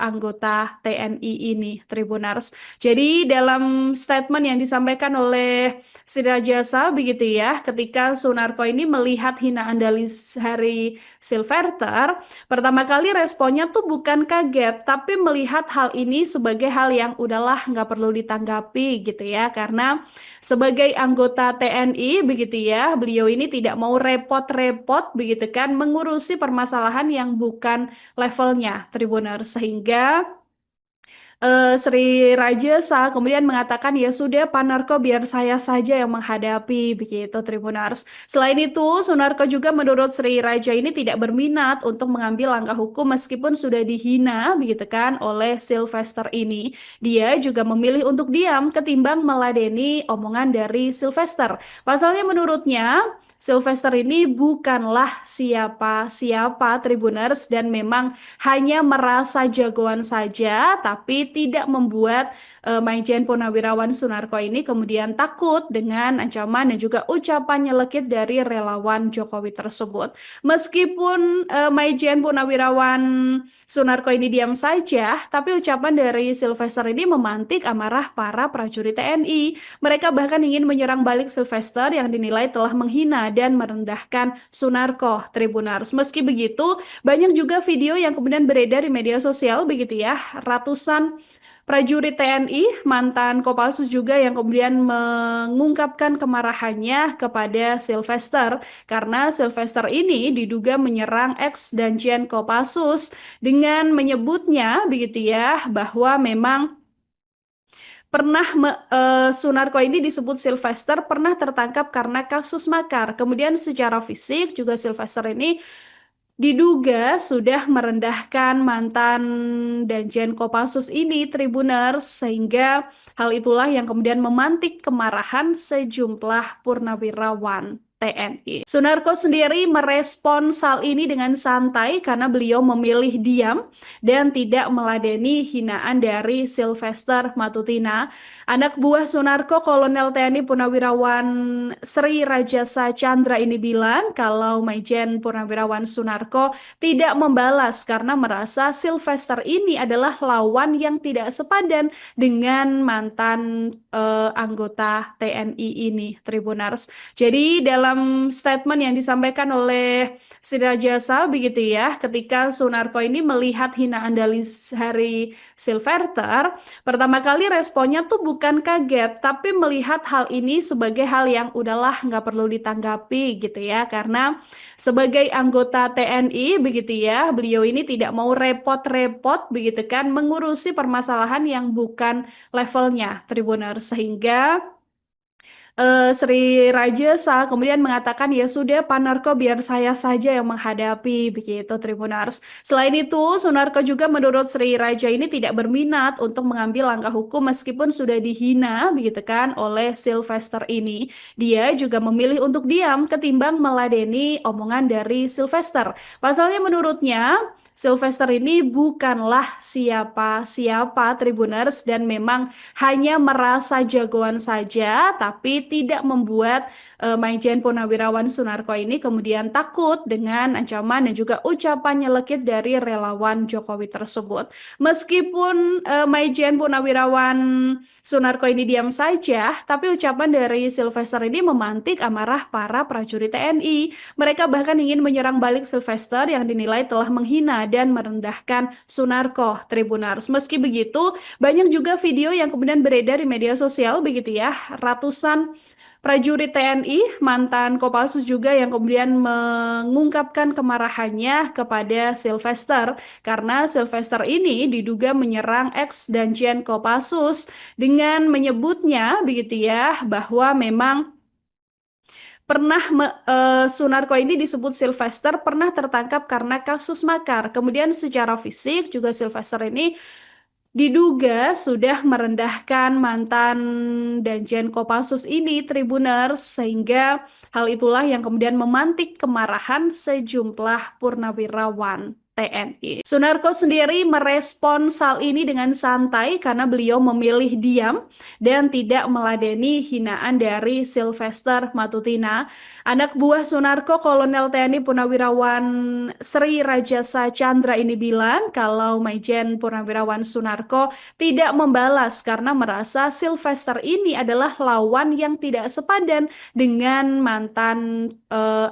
anggota TNI ini, Tribunars. Jadi dalam statement yang disampaikan oleh Sri Rajasa begitu ya, ketika Sunarko ini melihat hinaan dari Hari Silverter, pertama kali responnya tuh bukan kaget, tapi melihat hal ini sebagai hal yang udahlah nggak perlu ditanggapi gitu ya. Karena sebagai anggota TNI begitu ya, beliau ini tidak mau repot-repot begitu kan mengurusi permasalahan yang bukan levelnya, Tribuner. Sehingga Sri Rajasa kemudian mengatakan ya sudah Pak Narko biar saya saja yang menghadapi begitu Tribunars. Selain itu Sunarko juga menurut Sri Raja ini tidak berminat untuk mengambil langkah hukum meskipun sudah dihina begitu kan oleh Sylvester ini. Dia juga memilih untuk diam ketimbang meladeni omongan dari Sylvester. Pasalnya menurutnya Sylvester ini bukanlah siapa-siapa Tribuners dan memang hanya merasa jagoan saja tapi tidak membuat Maijen Purnawirawan Sunarko ini kemudian takut dengan ancaman dan juga ucapan nyelekit dari relawan Jokowi tersebut. Meskipun Maijen Purnawirawan Sunarko ini diam saja, tapi ucapan dari Sylvester ini memantik amarah para prajurit TNI. Mereka bahkan ingin menyerang balik Sylvester yang dinilai telah menghina dan merendahkan Sunarko, Tribunars. Meski begitu, banyak juga video yang kemudian beredar di media sosial begitu ya, ratusan prajurit TNI, mantan Kopassus juga yang kemudian mengungkapkan kemarahannya kepada Sylvester karena Sylvester ini diduga menyerang ex Danjen Kopassus dengan menyebutnya begitu ya bahwa memang pernah Sunarko ini disebut Sylvester pernah tertangkap karena kasus makar. Kemudian secara fisik juga Sylvester ini diduga sudah merendahkan mantan Danjen Kopassus ini, Tribuners, sehingga hal itulah yang kemudian memantik kemarahan sejumlah purnawirawan TNI. Sunarko sendiri merespon hal ini dengan santai karena beliau memilih diam dan tidak meladeni hinaan dari Sylvester Matutina. Anak buah Sunarko, Kolonel TNI Purnawirawan Sri Rajasa Chandra ini bilang kalau Maijen Purnawirawan Sunarko tidak membalas karena merasa Sylvester ini adalah lawan yang tidak sepadan dengan mantan anggota TNI ini, Tribunars. Jadi dalam statement yang disampaikan oleh Sri Rajasa begitu ya, ketika Sunarko ini melihat hinaan dari Hari Silverter, pertama kali responnya tuh bukan kaget, tapi melihat hal ini sebagai hal yang udahlah nggak perlu ditanggapi gitu ya. Karena sebagai anggota TNI begitu ya, beliau ini tidak mau repot-repot begitu kan mengurusi permasalahan yang bukan levelnya, Tribuner. Sehingga Sri Rajasa kemudian mengatakan ya sudah Pak Narko biar saya saja yang menghadapi begitu Tribunars. Selain itu Sunarko juga menurut Sri Raja ini tidak berminat untuk mengambil langkah hukum meskipun sudah dihina begitu kan oleh Sylvester ini. Dia juga memilih untuk diam ketimbang meladeni omongan dari Sylvester. Pasalnya menurutnya Sylvester ini bukanlah siapa-siapa Tribuners dan memang hanya merasa jagoan saja tapi tidak membuat Maijen Purnawirawan Sunarko ini kemudian takut dengan ancaman dan juga ucapan nyelekit dari relawan Jokowi tersebut. Meskipun Maijen Purnawirawan Sunarko ini diam saja, tapi ucapan dari Sylvester ini memantik amarah para prajurit TNI. Mereka bahkan ingin menyerang balik Sylvester yang dinilai telah menghina dan merendahkan Sunarko, Tribunars. Meski begitu, banyak juga video yang kemudian beredar di media sosial begitu ya, ratusan prajurit TNI, mantan Kopassus juga yang kemudian mengungkapkan kemarahannya kepada Sylvester karena Sylvester ini diduga menyerang ex Danjen Kopassus dengan menyebutnya begitu ya bahwa memang Sunarko ini disebut Sylvester pernah tertangkap karena kasus makar. Kemudian secara fisik juga Sylvester ini diduga sudah merendahkan mantan Danjen Kopassus ini, Tribuners, sehingga hal itulah yang kemudian memantik kemarahan sejumlah purnawirawan TNI. Sunarko sendiri merespons hal ini dengan santai karena beliau memilih diam dan tidak meladeni hinaan dari Sylvester Matutina. Anak buah Sunarko, Kolonel TNI Purnawirawan Sri Rajasa Chandra ini bilang kalau Maijen Purnawirawan Sunarko tidak membalas karena merasa Sylvester ini adalah lawan yang tidak sepadan dengan mantan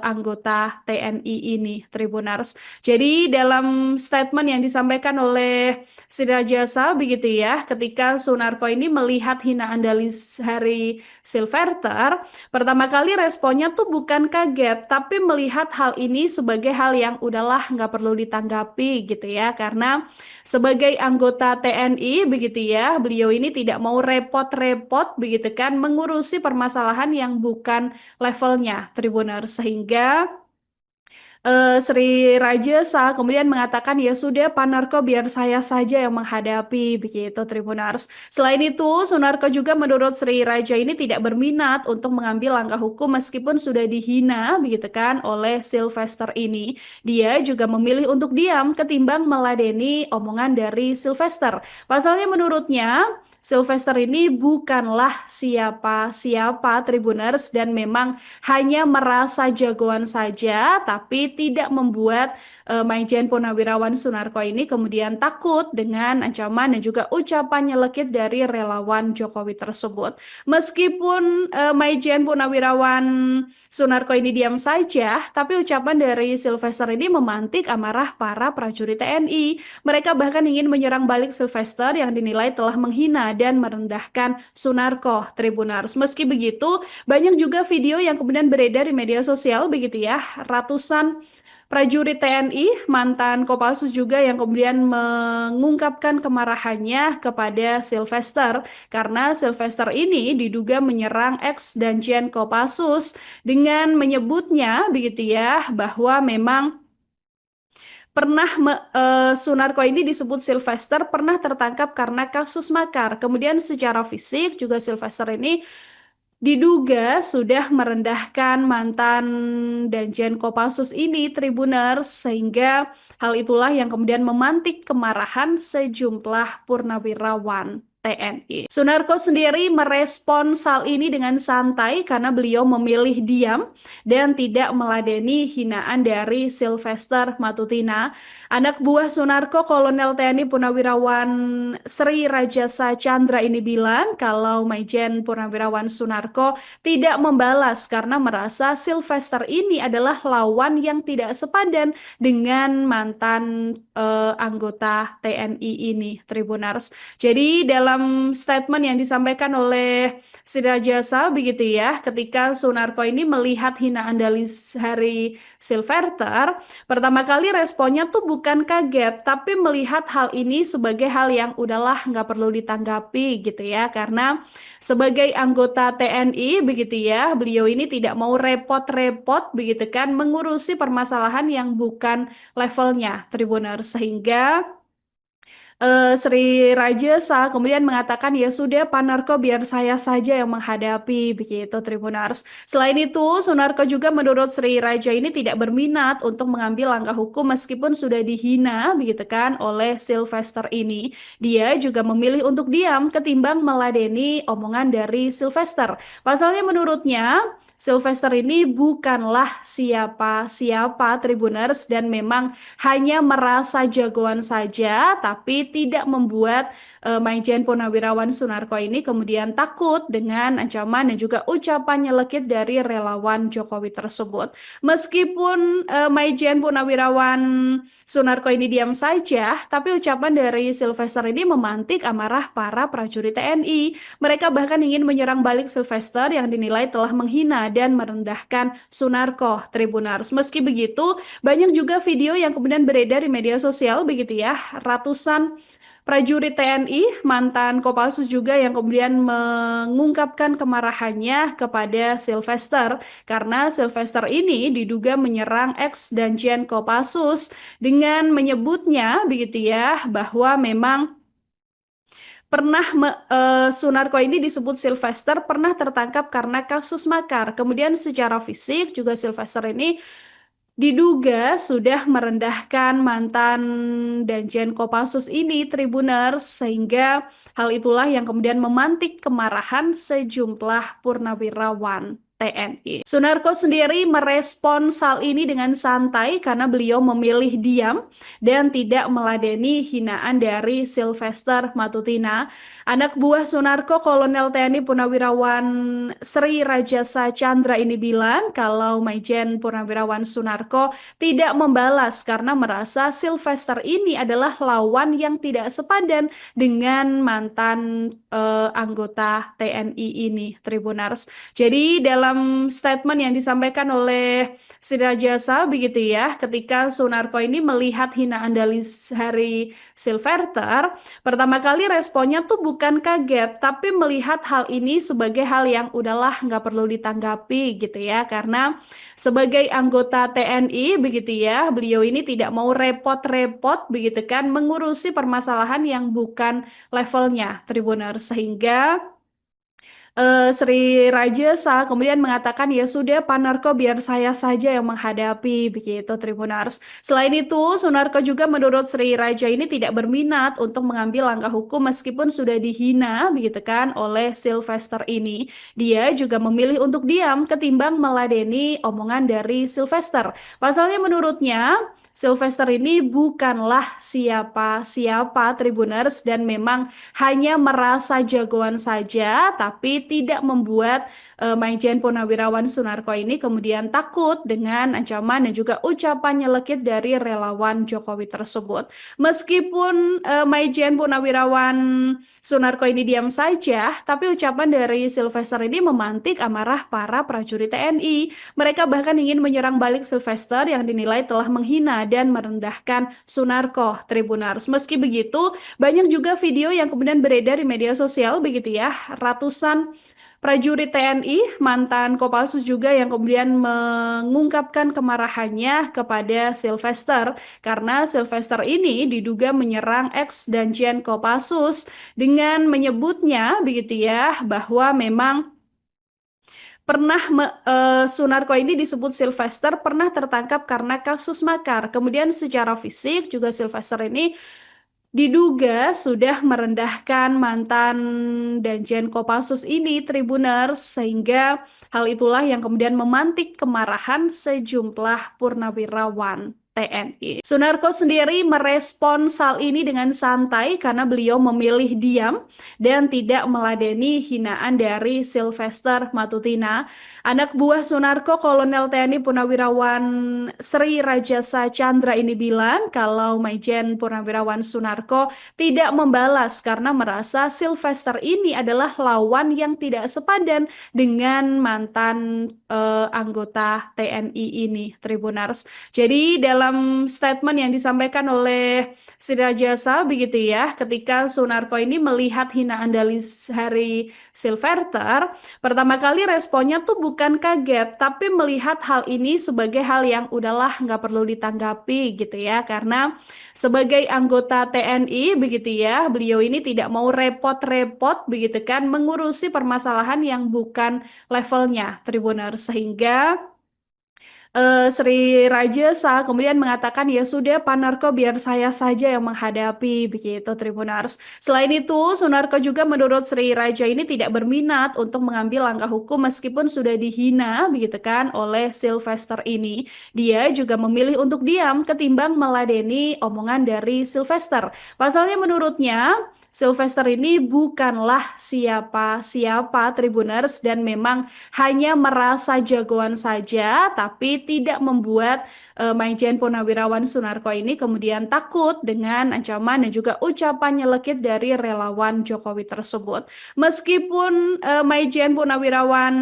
anggota TNI ini, Tribuners. Jadi dalam statement yang disampaikan oleh Sri Rajasa begitu ya, ketika Sunarko ini melihat hinaan dari Hari Sylvester, pertama kali responnya tuh bukan kaget, tapi melihat hal ini sebagai hal yang udahlah nggak perlu ditanggapi gitu ya, karena sebagai anggota TNI begitu ya, beliau ini tidak mau repot-repot begitu kan mengurusi permasalahan yang bukan levelnya, Tribuner, sehingga Sri Rajasa kemudian mengatakan ya sudah Pak Narko biar saya saja yang menghadapi begitu, Tribunars. Selain itu Sunarko juga menurut Sri Raja ini tidak berminat untuk mengambil langkah hukum meskipun sudah dihina begitu kan oleh Sylvester ini. Dia juga memilih untuk diam ketimbang meladeni omongan dari Sylvester. Pasalnya menurutnya Sylvester ini bukanlah siapa-siapa, Tribuners, dan memang hanya merasa jagoan saja tapi tidak membuat Maijen Purnawirawan Sunarko ini kemudian takut dengan ancaman dan juga ucapan nyelekit dari relawan Jokowi tersebut. Meskipun Maijen Purnawirawan Sunarko ini diam saja, tapi ucapan dari Sylvester ini memantik amarah para prajurit TNI. Mereka bahkan ingin menyerang balik Sylvester yang dinilai telah menghina dan merendahkan Sunarko, Tribunars. Meski begitu, banyak juga video yang kemudian beredar di media sosial begitu ya, ratusan prajurit TNI mantan Kopassus juga yang kemudian mengungkapkan kemarahannya kepada Sylvester karena Sylvester ini diduga menyerang ex Danjen Kopassus dengan menyebutnya begitu ya bahwa memang Sunarko ini disebut Sylvester pernah tertangkap karena kasus makar. Kemudian secara fisik juga Sylvester ini diduga sudah merendahkan mantan Danjen Kopassus ini, Tribuners, sehingga hal itulah yang kemudian memantik kemarahan sejumlah purnawirawan TNI. Sunarko sendiri merespons hal ini dengan santai karena beliau memilih diam dan tidak meladeni hinaan dari Sylvester Matutina. Anak buah Sunarko, Kolonel TNI Purnawirawan Sri Rajasa Chandra ini bilang kalau Maijen Purnawirawan Sunarko tidak membalas karena merasa Sylvester ini adalah lawan yang tidak sepadan dengan mantan anggota TNI ini, Tribuners. Jadi dalam statement yang disampaikan oleh Sri Rajasa begitu ya, ketika Sunarko ini melihat hinaan dari Hari Sylvester, pertama kali responnya tuh bukan kaget, tapi melihat hal ini sebagai hal yang udahlah nggak perlu ditanggapi gitu ya, karena sebagai anggota TNI begitu ya, beliau ini tidak mau repot-repot begitu kan mengurusi permasalahan yang bukan levelnya, Tribuner, sehingga Sri Rajasa kemudian mengatakan ya sudah Pak Narko biar saya saja yang menghadapi begitu, Tribunars. Selain itu Sunarko juga menurut Sri Raja ini tidak berminat untuk mengambil langkah hukum meskipun sudah dihina begitu kan oleh Sylvester ini. Dia juga memilih untuk diam ketimbang meladeni omongan dari Sylvester. Pasalnya menurutnya Sylvester ini bukanlah siapa-siapa, Tribuners, dan memang hanya merasa jagoan saja tapi tidak membuat Maijen Purnawirawan Sunarko ini kemudian takut dengan ancaman dan juga ucapan nyelekit dari relawan Jokowi tersebut. Meskipun Maijen Purnawirawan Sunarko ini diam saja, tapi ucapan dari Sylvester ini memantik amarah para prajurit TNI. Mereka bahkan ingin menyerang balik Sylvester yang dinilai telah menghina dan merendahkan Sunarko, Tribunars. Meski begitu, banyak juga video yang kemudian beredar di media sosial begitu ya, ratusan prajurit TNI, mantan Kopassus juga yang kemudian mengungkapkan kemarahannya kepada Sylvester karena Sylvester ini diduga menyerang ex Danjen Kopassus dengan menyebutnya begitu ya bahwa memang Sunarko ini disebut Sylvester pernah tertangkap karena kasus makar. Kemudian secara fisik juga Sylvester ini diduga sudah merendahkan mantan Danjen Kopassus ini, Tribuners, sehingga hal itulah yang kemudian memantik kemarahan sejumlah purnawirawan TNI. Sunarko sendiri merespon hal ini dengan santai karena beliau memilih diam dan tidak meladeni hinaan dari Sylvester Matutina. Anak buah Sunarko, Kolonel TNI Purnawirawan Sri Rajasa Chandra ini bilang kalau Maijen Purnawirawan Sunarko tidak membalas karena merasa Sylvester ini adalah lawan yang tidak sepadan dengan mantan anggota TNI ini, Tribuners. Jadi dalam statement yang disampaikan oleh Sri Rajasa begitu ya, ketika Sunarko ini melihat hinaan dari Sylvester, pertama kali responnya tuh bukan kaget, tapi melihat hal ini sebagai hal yang udahlah nggak perlu ditanggapi gitu ya, karena sebagai anggota TNI begitu ya, beliau ini tidak mau repot-repot begitu kan mengurusi permasalahan yang bukan levelnya, Tribuners, sehingga Sri Rajasa kemudian mengatakan ya sudah Pak Narko biar saya saja yang menghadapi begitu, Tribunars. Selain itu Sunarko juga menurut Sri Raja ini tidak berminat untuk mengambil langkah hukum meskipun sudah dihina begitu kan oleh Sylvester ini. Dia juga memilih untuk diam ketimbang meladeni omongan dari Sylvester. Pasalnya menurutnya Sylvester ini bukanlah siapa-siapa, Tribuners, dan memang hanya merasa jagoan saja tapi tidak membuat Maijen Purnawirawan Sunarko ini kemudian takut dengan ancaman dan juga ucapan nyelekit dari relawan Jokowi tersebut. Meskipun Maijen Purnawirawan Sunarko ini diam saja, tapi ucapan dari Sylvester ini memantik amarah para prajurit TNI. Mereka bahkan ingin menyerang balik Sylvester yang dinilai telah menghina dan merendahkan Sunarko, Tribunars. Meski begitu, banyak juga video yang kemudian beredar di media sosial begitu ya, ratusan prajurit TNI, mantan Kopassus juga yang kemudian mengungkapkan kemarahannya kepada Sylvester karena Sylvester ini diduga menyerang ex Danjen Kopassus dengan menyebutnya begitu ya bahwa memang Sunarko ini disebut Sylvester pernah tertangkap karena kasus makar. Kemudian secara fisik juga Sylvester ini diduga sudah merendahkan mantan Danjen Kopassus ini, Tribuners, sehingga hal itulah yang kemudian memantik kemarahan sejumlah purnawirawan TNI. Sunarko sendiri merespon hal ini dengan santai karena beliau memilih diam dan tidak meladeni hinaan dari Sylvester Matutina. Anak buah Sunarko, Kolonel TNI Purnawirawan Sri Rajasa Chandra ini bilang kalau Maijen Purnawirawan Sunarko tidak membalas karena merasa Sylvester ini adalah lawan yang tidak sepadan dengan mantan anggota TNI ini, Tribuners. Jadi dalam statement yang disampaikan oleh Sri Rajasa begitu ya, ketika Sunarko ini melihat hinaan dari Sylvester, pertama kali responnya tuh bukan kaget, tapi melihat hal ini sebagai hal yang udahlah nggak perlu ditanggapi gitu ya, karena sebagai anggota TNI begitu ya, beliau ini tidak mau repot-repot begitu kan mengurusi permasalahan yang bukan levelnya, Tribuners, sehingga Sri Rajasa kemudian mengatakan ya sudah Pak Narko biar saya saja yang menghadapi begitu, Tribunars. Selain itu Sunarko juga menurut Sri Raja ini tidak berminat untuk mengambil langkah hukum meskipun sudah dihina begitu kan oleh Sylvester ini. Dia juga memilih untuk diam ketimbang meladeni omongan dari Sylvester. Pasalnya menurutnya Sylvester ini bukanlah siapa-siapa Tribuners dan memang hanya merasa jagoan saja, tapi tidak membuat Maijen Purnawirawan Sunarko ini kemudian takut dengan ancaman dan juga ucapan nyelekit dari relawan Jokowi tersebut. Meskipun Maijen Purnawirawan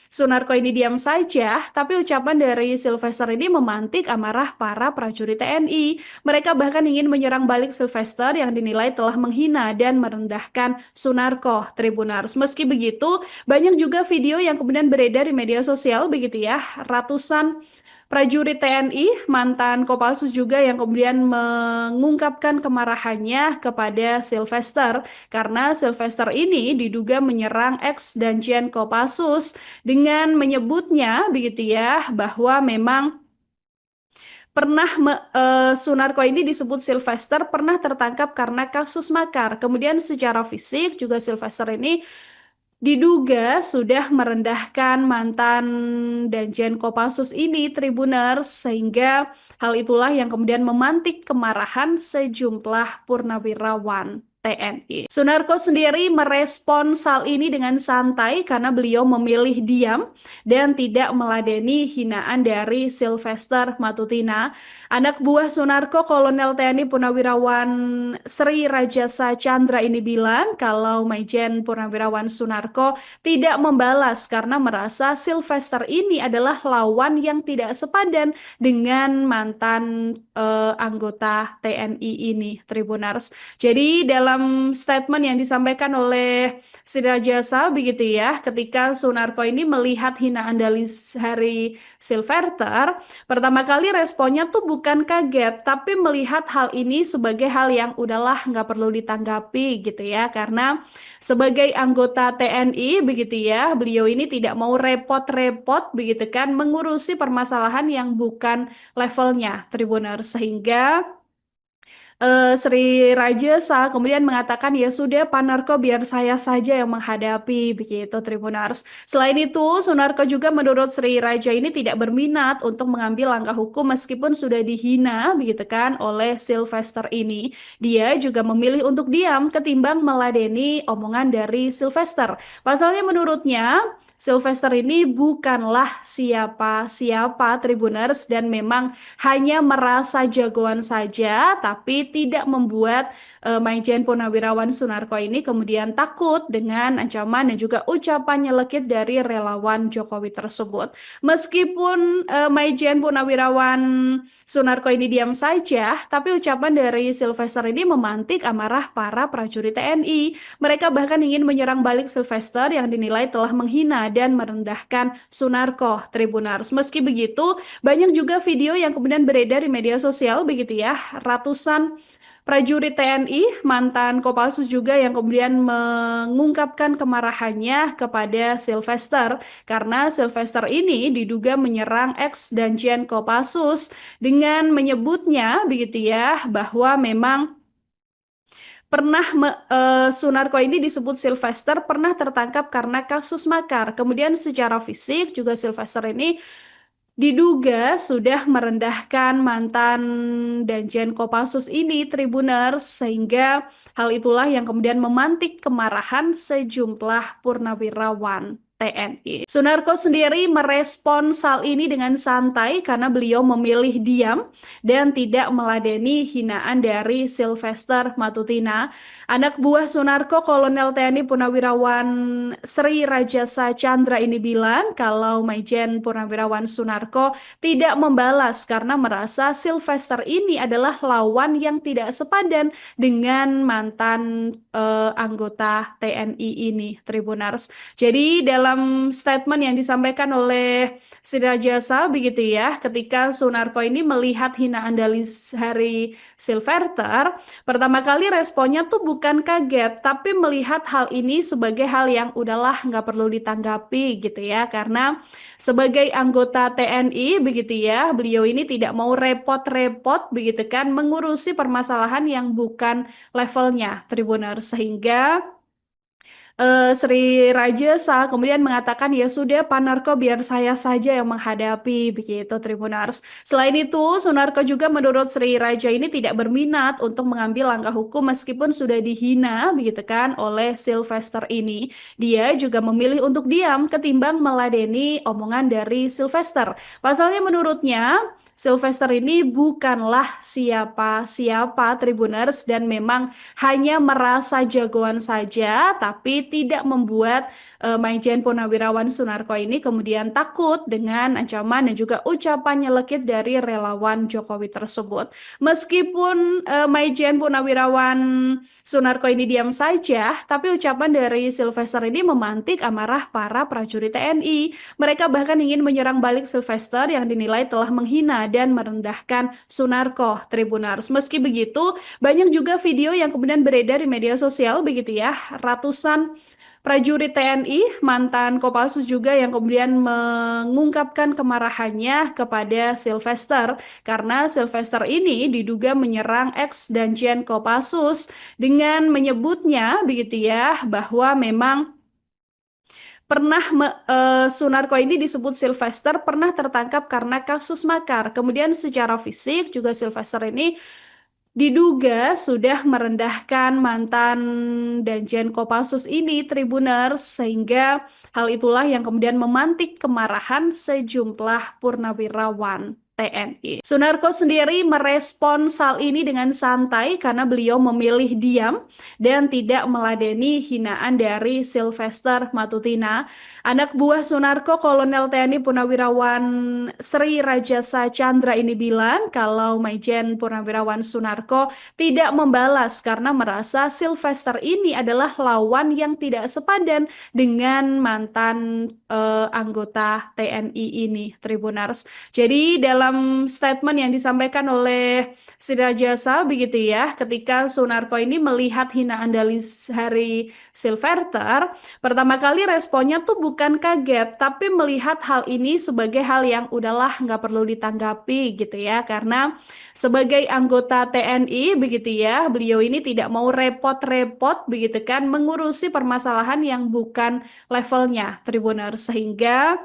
Sunarko ini diam saja, tapi ucapan dari Sylvester ini memantik amarah para prajurit TNI. Mereka bahkan ingin menyerang balik Sylvester yang dinilai telah menghina dan merendahkan Sunarko Tribuners. Meski begitu, banyak juga video yang kemudian beredar di media sosial begitu ya. Ratusan prajurit TNI, mantan Kopassus juga yang kemudian mengungkapkan kemarahannya kepada Sylvester karena Sylvester ini diduga menyerang ex Danjen Kopassus dengan menyebutnya begitu ya bahwa memang Sunarko ini disebut Sylvester pernah tertangkap karena kasus makar. Kemudian secara fisik juga Sylvester ini diduga sudah merendahkan mantan Danjen Kopassus ini, Tribuners, sehingga hal itulah yang kemudian memantik kemarahan sejumlah purnawirawan TNI. Sunarko sendiri merespon hal ini dengan santai karena beliau memilih diam dan tidak meladeni hinaan dari Sylvester Matutina. Anak buah Sunarko, Kolonel TNI Purnawirawan Sri Rajasa Chandra ini bilang kalau Maijen Purnawirawan Sunarko tidak membalas karena merasa Sylvester ini adalah lawan yang tidak sepadan dengan mantan anggota TNI ini, Tribuners. Jadi dalam statement yang disampaikan oleh Sri Rajasa begitu ya, ketika Sunarko ini melihat hinaan dari Hari Sylvester, pertama kali responnya tuh bukan kaget, tapi melihat hal ini sebagai hal yang udahlah nggak perlu ditanggapi gitu ya, karena sebagai anggota TNI begitu ya, beliau ini tidak mau repot-repot begitu kan mengurusi permasalahan yang bukan levelnya, Tribuners, sehingga Sri Rajasa kemudian mengatakan ya sudah Pak Narko biar saya saja yang menghadapi begitu Tribunars. Selain itu Sunarko juga menurut Sri Raja ini tidak berminat untuk mengambil langkah hukum meskipun sudah dihina begitu kan oleh Sylvester ini. Dia juga memilih untuk diam ketimbang meladeni omongan dari Sylvester. Pasalnya menurutnya Sylvester ini bukanlah siapa-siapa Tribuners dan memang hanya merasa jagoan saja, tapi tidak membuat Maijen Purnawirawan Sunarko ini kemudian takut dengan ancaman dan juga ucapan nyelekit dari relawan Jokowi tersebut. Meskipun Maijen Purnawirawan Sunarko ini diam saja, tapi ucapan dari Sylvester ini memantik amarah para prajurit TNI. Mereka bahkan ingin menyerang balik Sylvester yang dinilai telah menghina dan merendahkan Sunarko Tribuners. Meski begitu, banyak juga video yang kemudian beredar di media sosial begitu ya. Ratusan prajurit TNI, mantan Kopassus juga yang kemudian mengungkapkan kemarahannya kepada Sylvester karena Sylvester ini diduga menyerang ex Danjen Kopassus dengan menyebutnya begitu ya bahwa memang Sunarko ini disebut Sylvester pernah tertangkap karena kasus makar. Kemudian secara fisik juga Sylvester ini diduga sudah merendahkan mantan Danjen Kopassus ini, Tribuners, sehingga hal itulah yang kemudian memantik kemarahan sejumlah purnawirawan TNI. Sunarko sendiri merespon hal ini dengan santai karena beliau memilih diam dan tidak meladeni hinaan dari Sylvester Matutina. Anak buah Sunarko, Kolonel TNI Purnawirawan Sri Rajasa Chandra ini bilang kalau Maijen Purnawirawan Sunarko tidak membalas karena merasa Sylvester ini adalah lawan yang tidak sepadan dengan mantan anggota TNI ini, Tribuners. Jadi dalam statement yang disampaikan oleh Sri Rajasa begitu ya, ketika Sunarko ini melihat hinaan dari Hari Sylvester, pertama kali responnya tuh bukan kaget, tapi melihat hal ini sebagai hal yang udahlah nggak perlu ditanggapi gitu ya, karena sebagai anggota TNI begitu ya, beliau ini tidak mau repot-repot begitu kan mengurusi permasalahan yang bukan levelnya, Tribuners, sehingga Sri Rajasa kemudian mengatakan ya sudah Pak Narko biar saya saja yang menghadapi begitu Tribunars. Selain itu Sunarko juga menurut Sri Raja ini tidak berminat untuk mengambil langkah hukum meskipun sudah dihina begitu kan oleh Sylvester ini. Dia juga memilih untuk diam ketimbang meladeni omongan dari Sylvester. Pasalnya menurutnya Sylvester ini bukanlah siapa-siapa Tribuners dan memang hanya merasa jagoan saja, tapi tidak membuat Maijen Purnawirawan Sunarko ini kemudian takut dengan ancaman dan juga ucapan nyelekit dari relawan Jokowi tersebut. Meskipun Maijen Purnawirawan Sunarko ini diam saja, tapi ucapan dari Sylvester ini memantik amarah para prajurit TNI. Mereka bahkan ingin menyerang balik Sylvester yang dinilai telah menghina dan merendahkan Sunarko Tribunars. Meski begitu, banyak juga video yang kemudian beredar di media sosial begitu ya. Ratusan prajurit TNI, mantan Kopassus juga yang kemudian mengungkapkan kemarahannya kepada Sylvester karena Sylvester ini diduga menyerang ex Danjen Kopassus dengan menyebutnya begitu ya bahwa memang Sunarko ini disebut Sylvester pernah tertangkap karena kasus makar. Kemudian secara fisik juga Sylvester ini diduga sudah merendahkan mantan Danjen Kopassus ini Tribuners sehingga hal itulah yang kemudian memantik kemarahan sejumlah purnawirawan TNI. Sunarko sendiri merespon hal ini dengan santai karena beliau memilih diam dan tidak meladeni hinaan dari Sylvester Matutina. Anak buah Sunarko Kolonel TNI Purnawirawan Sri Rajasa Chandra ini bilang kalau Maijen Purnawirawan Sunarko tidak membalas karena merasa Sylvester ini adalah lawan yang tidak sepadan dengan mantan anggota TNI ini, Tribunars. Jadi dalam statement yang disampaikan oleh Sri Rajasa begitu ya, ketika Sunarko ini melihat hinaan dari Sylvester, pertama kali responnya tuh bukan kaget, tapi melihat hal ini sebagai hal yang udahlah nggak perlu ditanggapi gitu ya, karena sebagai anggota TNI begitu ya, beliau ini tidak mau repot-repot begitu kan mengurusi permasalahan yang bukan levelnya Tribuners sehingga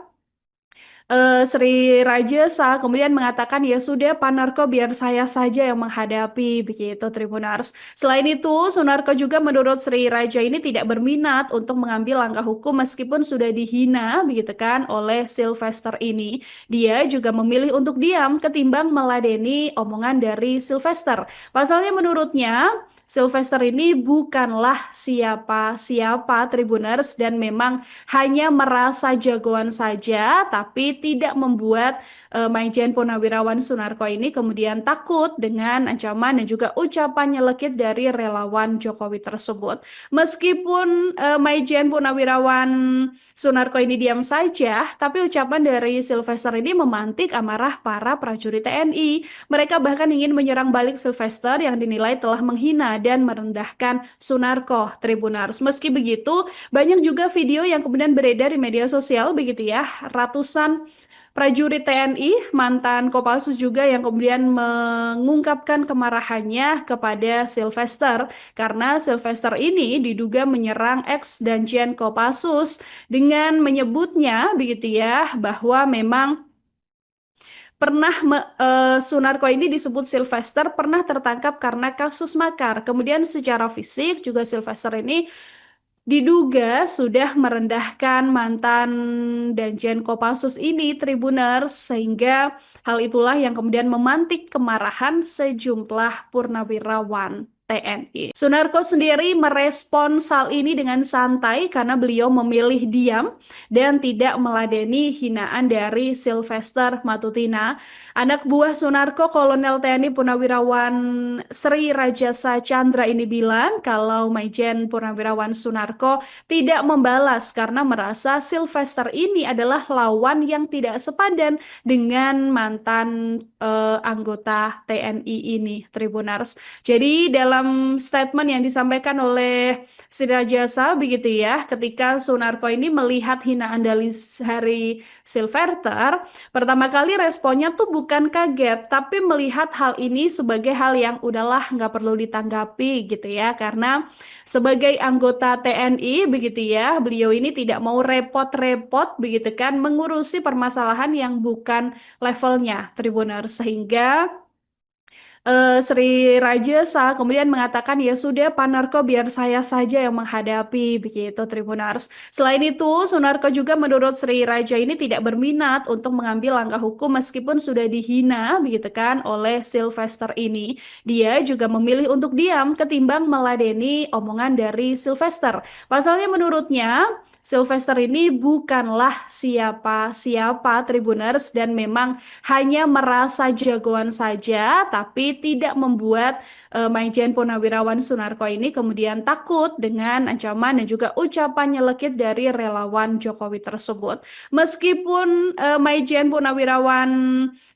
Sri Rajasa kemudian mengatakan ya sudah Pak Narko biar saya saja yang menghadapi begitu Tribunars. Selain itu Sunarko juga menurut Sri Raja ini tidak berminat untuk mengambil langkah hukum meskipun sudah dihina begitu kan oleh Sylvester ini. Dia juga memilih untuk diam ketimbang meladeni omongan dari Sylvester. Pasalnya menurutnya Sylvester ini bukanlah siapa-siapa Tribuners dan memang hanya merasa jagoan saja, tapi tidak membuat Maijen Purnawirawan Sunarko ini kemudian takut dengan ancaman dan juga ucapan nyelekit dari relawan Jokowi tersebut. Meskipun Maijen Purnawirawan Sunarko ini diam saja, tapi ucapan dari Sylvester ini memantik amarah para prajurit TNI. Mereka bahkan ingin menyerang balik Sylvester yang dinilai telah menghina dan merendahkan Sunarko Tribunars. Meski begitu, banyak juga video yang kemudian beredar di media sosial begitu ya. Ratusan prajurit TNI, mantan Kopassus juga yang kemudian mengungkapkan kemarahannya kepada Sylvester karena Sylvester ini diduga menyerang ex Danjen Kopassus dengan menyebutnya begitu ya bahwa memang Sunarko ini disebut Sylvester pernah tertangkap karena kasus makar. Kemudian secara fisik juga Sylvester ini diduga sudah merendahkan mantan Danjen Kopassus ini Tribuners sehingga hal itulah yang kemudian memantik kemarahan sejumlah purnawirawan TNI. Sunarko sendiri merespon hal ini dengan santai karena beliau memilih diam dan tidak meladeni hinaan dari Sylvester Matutina. Anak buah Sunarko Kolonel TNI Purnawirawan Sri Rajasa Chandra ini bilang kalau Maijen Purnawirawan Sunarko tidak membalas karena merasa Sylvester ini adalah lawan yang tidak sepadan dengan mantan anggota TNI ini, Tribunars. Jadi dalam dalam statement yang disampaikan oleh Sri Rajasa begitu ya, ketika Sunarko ini melihat hinaan dari Hari Silverter, pertama kali responnya tuh bukan kaget, tapi melihat hal ini sebagai hal yang udahlah nggak perlu ditanggapi gitu ya, karena sebagai anggota TNI begitu ya, beliau ini tidak mau repot-repot begitu kan mengurusi permasalahan yang bukan levelnya Tribuners, sehingga Sri Rajasa kemudian mengatakan ya sudah Pak Narko biar saya saja yang menghadapi begitu Tribunars. Selain itu Sunarko juga menurut Sri Raja ini tidak berminat untuk mengambil langkah hukum meskipun sudah dihina begitu kan oleh Sylvester ini. Dia juga memilih untuk diam ketimbang meladeni omongan dari Sylvester. Pasalnya menurutnya Sylvester ini bukanlah siapa-siapa Tribuners dan memang hanya merasa jagoan saja, tapi tidak membuat Maijen Purnawirawan Sunarko ini kemudian takut dengan ancaman dan juga ucapan nyelekit dari relawan Jokowi tersebut. Meskipun Maijen Purnawirawan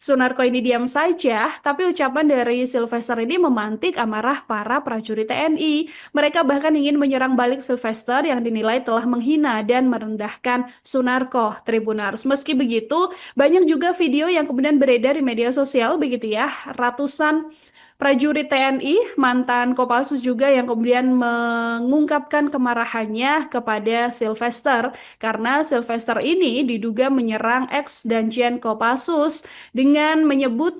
Sunarko ini diam saja, tapi ucapan dari Sylvester ini memantik amarah para prajurit TNI. Mereka bahkan ingin menyerang balik Sylvester yang dinilai telah menghina dan merendahkan Sunarko Tribunars. Meski begitu, banyak juga video yang kemudian beredar di media sosial begitu ya. Ratusan prajurit TNI, mantan Kopassus juga yang kemudian mengungkapkan kemarahannya kepada Sylvester karena Sylvester ini diduga menyerang ex Danjen Kopassus dengan menyebutnya